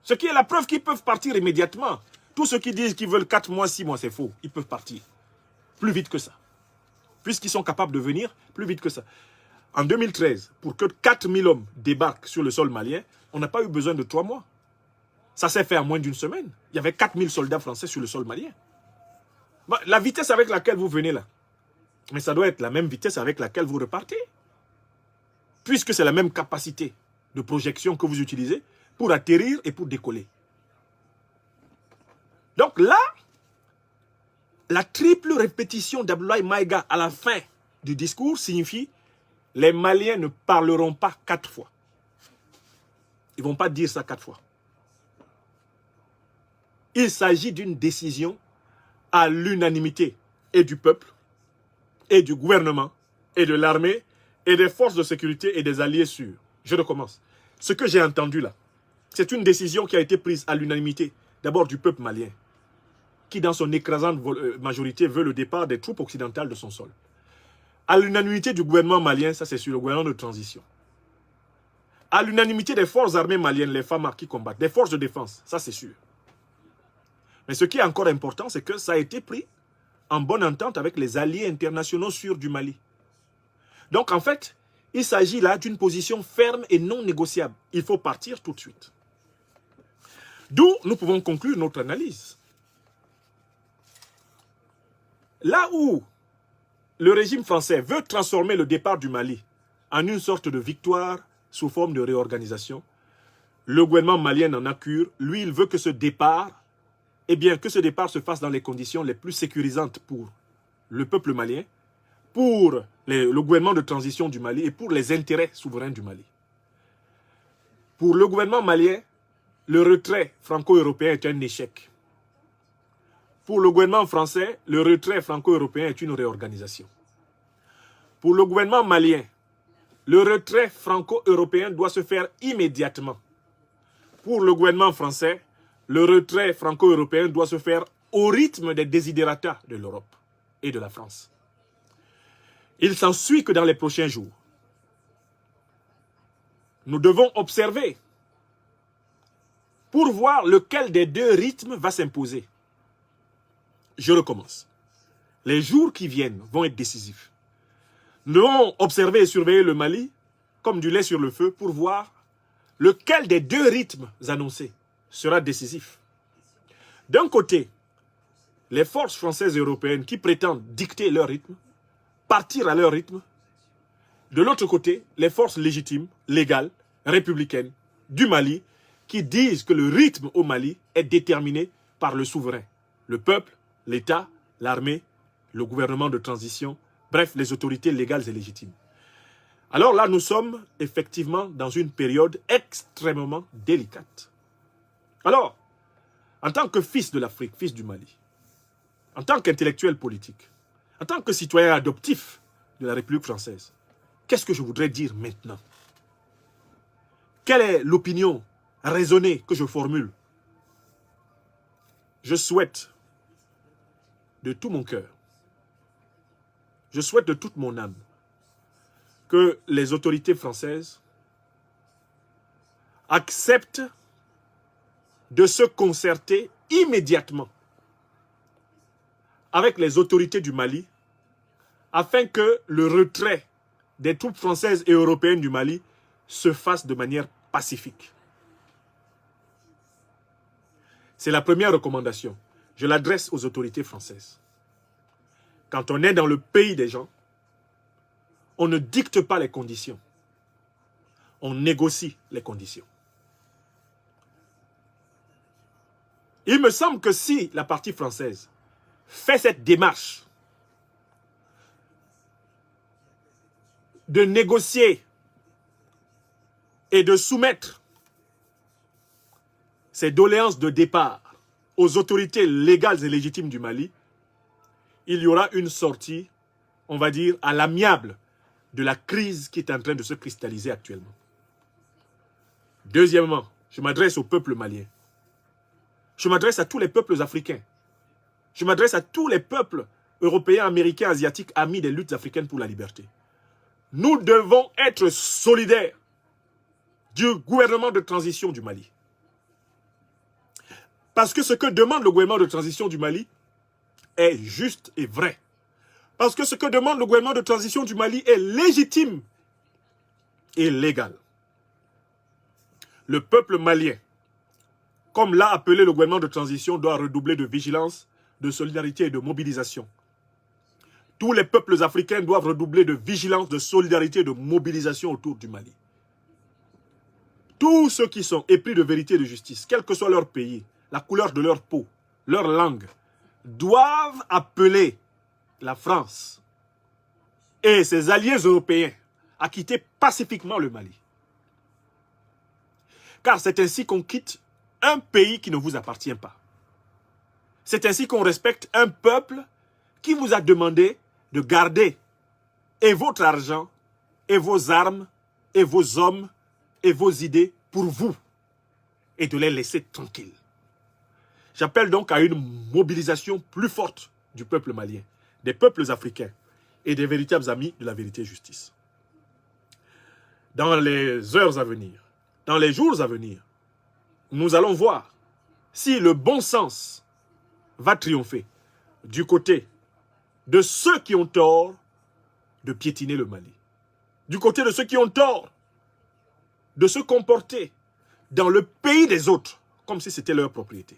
Ce qui est la preuve qu'ils peuvent partir immédiatement. Tous ceux qui disent qu'ils veulent 4 mois, 6 mois, c'est faux. Ils peuvent partir plus vite que ça. Puisqu'ils sont capables de venir plus vite que ça. En 2013, pour que 4000 hommes débarquent sur le sol malien, on n'a pas eu besoin de 3 mois. Ça s'est fait en moins d'une semaine. Il y avait 4000 soldats français sur le sol malien. Bah, la vitesse avec laquelle vous venez là, mais ça doit être la même vitesse avec laquelle vous repartez. Puisque c'est la même capacité de projection que vous utilisez pour atterrir et pour décoller. Donc là, la triple répétition d'Abdoulaye Maïga à la fin du discours signifie les Maliens ne parleront pas 4 fois. Ils ne vont pas dire ça 4 fois. Il s'agit d'une décision à l'unanimité et du peuple, et du gouvernement, et de l'armée, et des forces de sécurité et des alliés sûrs. Je recommence. Ce que j'ai entendu là, c'est une décision qui a été prise à l'unanimité, d'abord du peuple malien, qui dans son écrasante majorité veut le départ des troupes occidentales de son sol. À l'unanimité du gouvernement malien, ça c'est sur le gouvernement de transition. À l'unanimité des forces armées maliennes, les FAMA qui combattent, des forces de défense, ça c'est sûr. Mais ce qui est encore important, c'est que ça a été pris en bonne entente avec les alliés internationaux sûrs du Mali. Donc en fait, il s'agit là d'une position ferme et non négociable. Il faut partir tout de suite. D'où nous pouvons conclure notre analyse. Là où le régime français veut transformer le départ du Mali en une sorte de victoire sous forme de réorganisation, le gouvernement malien en a cure. Lui, il veut que ce départ, que ce départ se fasse dans les conditions les plus sécurisantes pour le peuple malien, pour le gouvernement de transition du Mali et pour les intérêts souverains du Mali. Pour le gouvernement malien, le retrait franco-européen est un échec. Pour le gouvernement français, le retrait franco-européen est une réorganisation. Pour le gouvernement malien, le retrait franco-européen doit se faire immédiatement. Pour le gouvernement français, le retrait franco-européen doit se faire au rythme des desiderata de l'Europe et de la France. Il s'ensuit que dans les prochains jours, nous devons observer pour voir lequel des deux rythmes va s'imposer. Je recommence. Les jours qui viennent vont être décisifs. Nous devons observer et surveiller le Mali comme du lait sur le feu pour voir lequel des deux rythmes annoncés sera décisif. D'un côté, les forces françaises et européennes qui prétendent dicter leur rythme, partir à leur rythme. De l'autre côté, les forces légitimes, légales, républicaines du Mali qui disent que le rythme au Mali est déterminé par le souverain, le peuple, l'État, l'armée, le gouvernement de transition, bref, les autorités légales et légitimes. Alors là, nous sommes effectivement dans une période extrêmement délicate. Alors, en tant que fils de l'Afrique, fils du Mali, en tant qu'intellectuel politique, en tant que citoyen adoptif de la République française, qu'est-ce que je voudrais dire maintenant? Quelle est l'opinion raisonnée que je formule? Je souhaite de tout mon cœur, je souhaite de toute mon âme que les autorités françaises acceptent de se concerter immédiatement avec les autorités du Mali afin que le retrait des troupes françaises et européennes du Mali se fasse de manière pacifique. C'est la première recommandation. Je l'adresse aux autorités françaises. Quand on est dans le pays des gens, on ne dicte pas les conditions. On négocie les conditions. Il me semble que si la partie française fait cette démarche de négocier et de soumettre ses doléances de départ aux autorités légales et légitimes du Mali, il y aura une sortie, on va dire, à l'amiable de la crise qui est en train de se cristalliser actuellement. Deuxièmement, je m'adresse au peuple malien. Je m'adresse à tous les peuples africains. Je m'adresse à tous les peuples européens, américains, asiatiques, amis des luttes africaines pour la liberté. Nous devons être solidaires du gouvernement de transition du Mali. Parce que ce que demande le gouvernement de transition du Mali est juste et vrai. Parce que ce que demande le gouvernement de transition du Mali est légitime et légal. Le peuple malien, comme l'a appelé le gouvernement de transition, doit redoubler de vigilance, de solidarité et de mobilisation. Tous les peuples africains doivent redoubler de vigilance, de solidarité et de mobilisation autour du Mali. Tous ceux qui sont épris de vérité et de justice, quel que soit leur pays, la couleur de leur peau, leur langue, doivent appeler la France et ses alliés européens à quitter pacifiquement le Mali. Car c'est ainsi qu'on quitte un pays qui ne vous appartient pas. C'est ainsi qu'on respecte un peuple qui vous a demandé de garder et votre argent, et vos armes, et vos hommes, et vos idées pour vous, et de les laisser tranquilles. J'appelle donc à une mobilisation plus forte du peuple malien, des peuples africains, et des véritables amis de la vérité et justice. Dans les heures à venir, dans les jours à venir, nous allons voir si le bon sens va triompher du côté de ceux qui ont tort de piétiner le Mali, du côté de ceux qui ont tort de se comporter dans le pays des autres comme si c'était leur propriété.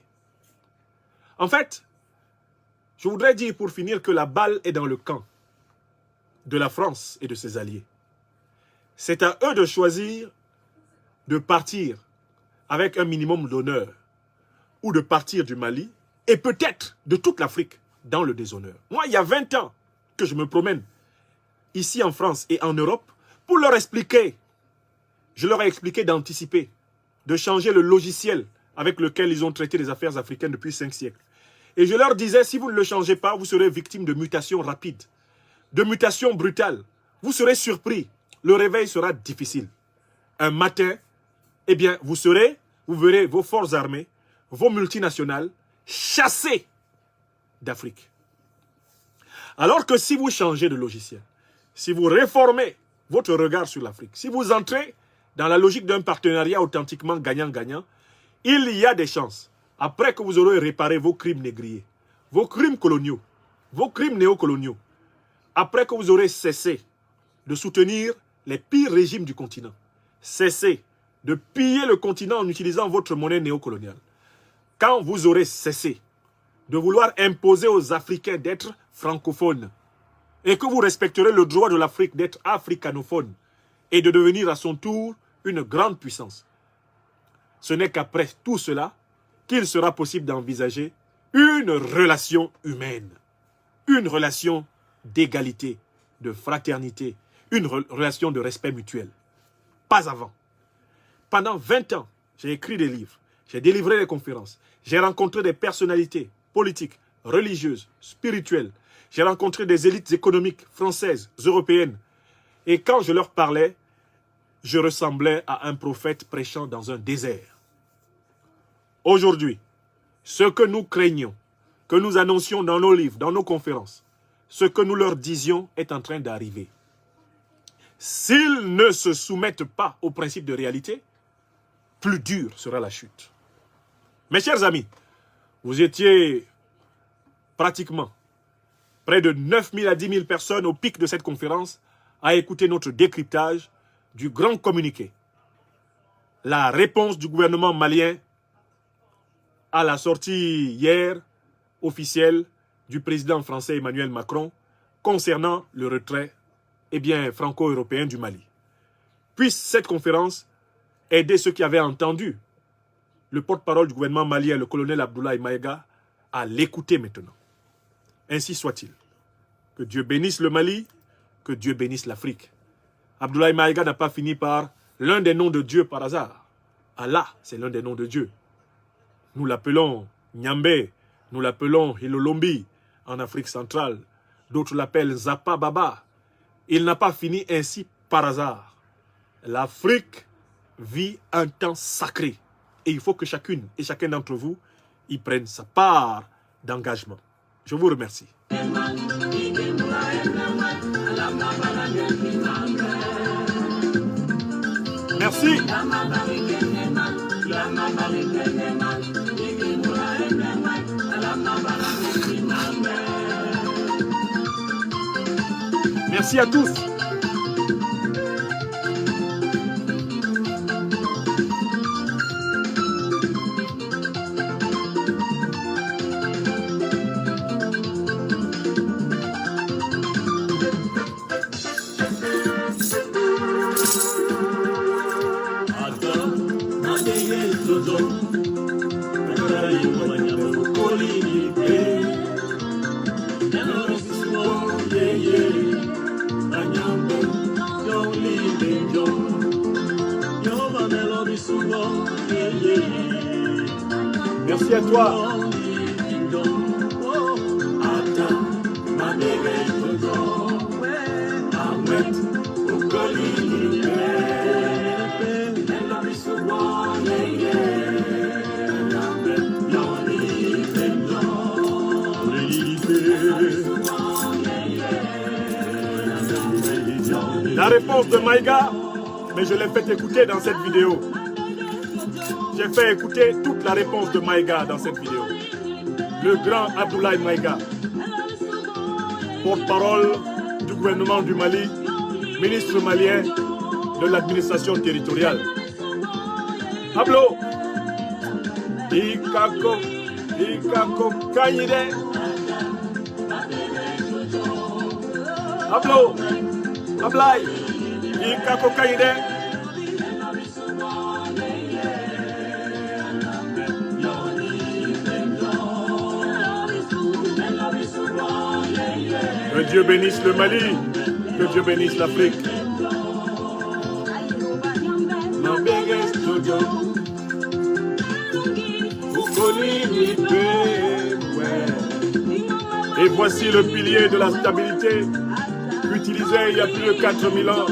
En fait, je voudrais dire pour finir que la balle est dans le camp de la France et de ses alliés. C'est à eux de choisir de partir avec un minimum d'honneur ou de partir du Mali et peut-être de toute l'Afrique dans le déshonneur. Moi, il y a 20 ans que je me promène ici en France et en Europe pour leur expliquer. Je leur ai expliqué d'anticiper, de changer le logiciel avec lequel ils ont traité les affaires africaines depuis 5 siècles. Et je leur disais, si vous ne le changez pas, vous serez victime de mutations rapides, de mutations brutales. Vous serez surpris. Le réveil sera difficile. Un matin, eh bien, vous verrez vos forces armées, vos multinationales, chassées d'Afrique. Alors que si vous changez de logiciel, si vous réformez votre regard sur l'Afrique, si vous entrez dans la logique d'un partenariat authentiquement gagnant-gagnant, il y a des chances, après que vous aurez réparé vos crimes négriers, vos crimes coloniaux, vos crimes néocoloniaux, après que vous aurez cessé de soutenir les pires régimes du continent, cessé de piller le continent en utilisant votre monnaie néocoloniale, quand vous aurez cessé de vouloir imposer aux Africains d'être francophones et que vous respecterez le droit de l'Afrique d'être africanophone et de devenir à son tour une grande puissance, ce n'est qu'après tout cela qu'il sera possible d'envisager une relation humaine, une relation d'égalité, de fraternité, une relation de respect mutuel. Pas avant. Pendant 20 ans, j'ai écrit des livres, j'ai délivré des conférences, j'ai rencontré des personnalités politiques, religieuses, spirituelles, j'ai rencontré des élites économiques françaises, européennes. Et quand je leur parlais, je ressemblais à un prophète prêchant dans un désert. Aujourd'hui, ce que nous craignons, que nous annoncions dans nos livres, dans nos conférences, ce que nous leur disions est en train d'arriver. S'ils ne se soumettent pas au principe de réalité, plus dure sera la chute. Mes chers amis, vous étiez pratiquement près de 9 000 à 10 000 personnes au pic de cette conférence à écouter notre décryptage du grand communiqué. La réponse du gouvernement malien à la sortie hier officielle du président français Emmanuel Macron concernant le retrait franco-européen du Mali. Puisse cette conférence aider ceux qui avaient entendu le porte-parole du gouvernement malien, le colonel Abdoulaye Maïga, à l'écouter maintenant. Ainsi soit-il. Que Dieu bénisse le Mali, que Dieu bénisse l'Afrique. Abdoulaye Maïga n'a pas fini par l'un des noms de Dieu par hasard. Allah, c'est l'un des noms de Dieu. Nous l'appelons Nyambé, nous l'appelons Hilolombi en Afrique centrale. D'autres l'appellent Zappa Baba. Il n'a pas fini ainsi par hasard. L'Afrique vit un temps sacré. Et il faut que chacune et chacun d'entre vous y prenne sa part d'engagement. Je vous remercie. Merci. Merci à tous. Merci à toi. La réponse de Maïga, mais je l'ai fait écouter dans cette vidéo. J'ai fait écouter toute la réponse de Maïga dans cette vidéo. Le grand Abdoulaye Maïga, porte-parole du gouvernement du Mali, ministre malien de l'administration territoriale. Hablo, Ikako Kayide. Hablo, Ablaye, Ikako Kayide. Que Dieu bénisse le Mali, que Dieu bénisse l'Afrique. Et voici le pilier de la stabilité utilisé il y a plus de 4000 ans,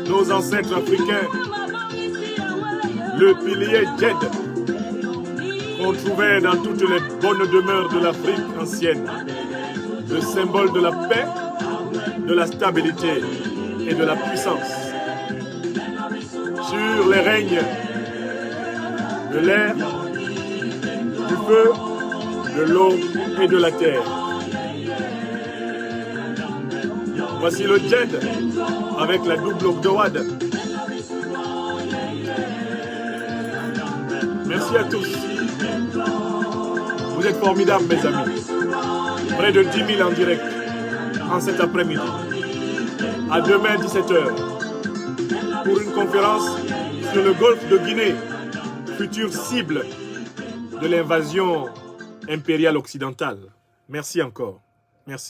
nos ancêtres africains. Le pilier Djed, qu'on trouvait dans toutes les bonnes demeures de l'Afrique ancienne. Le symbole de la paix, de la stabilité et de la puissance. Sur les règnes de l'air, du feu, de l'eau et de la terre. Voici le Djed avec la double Ogdoad. Merci à tous. Vous êtes formidables, mes amis. Près de 10 000 en direct en cet après-midi. À demain 17h pour une conférence sur le golfe de Guinée, future cible de l'invasion impériale occidentale. Merci encore. Merci.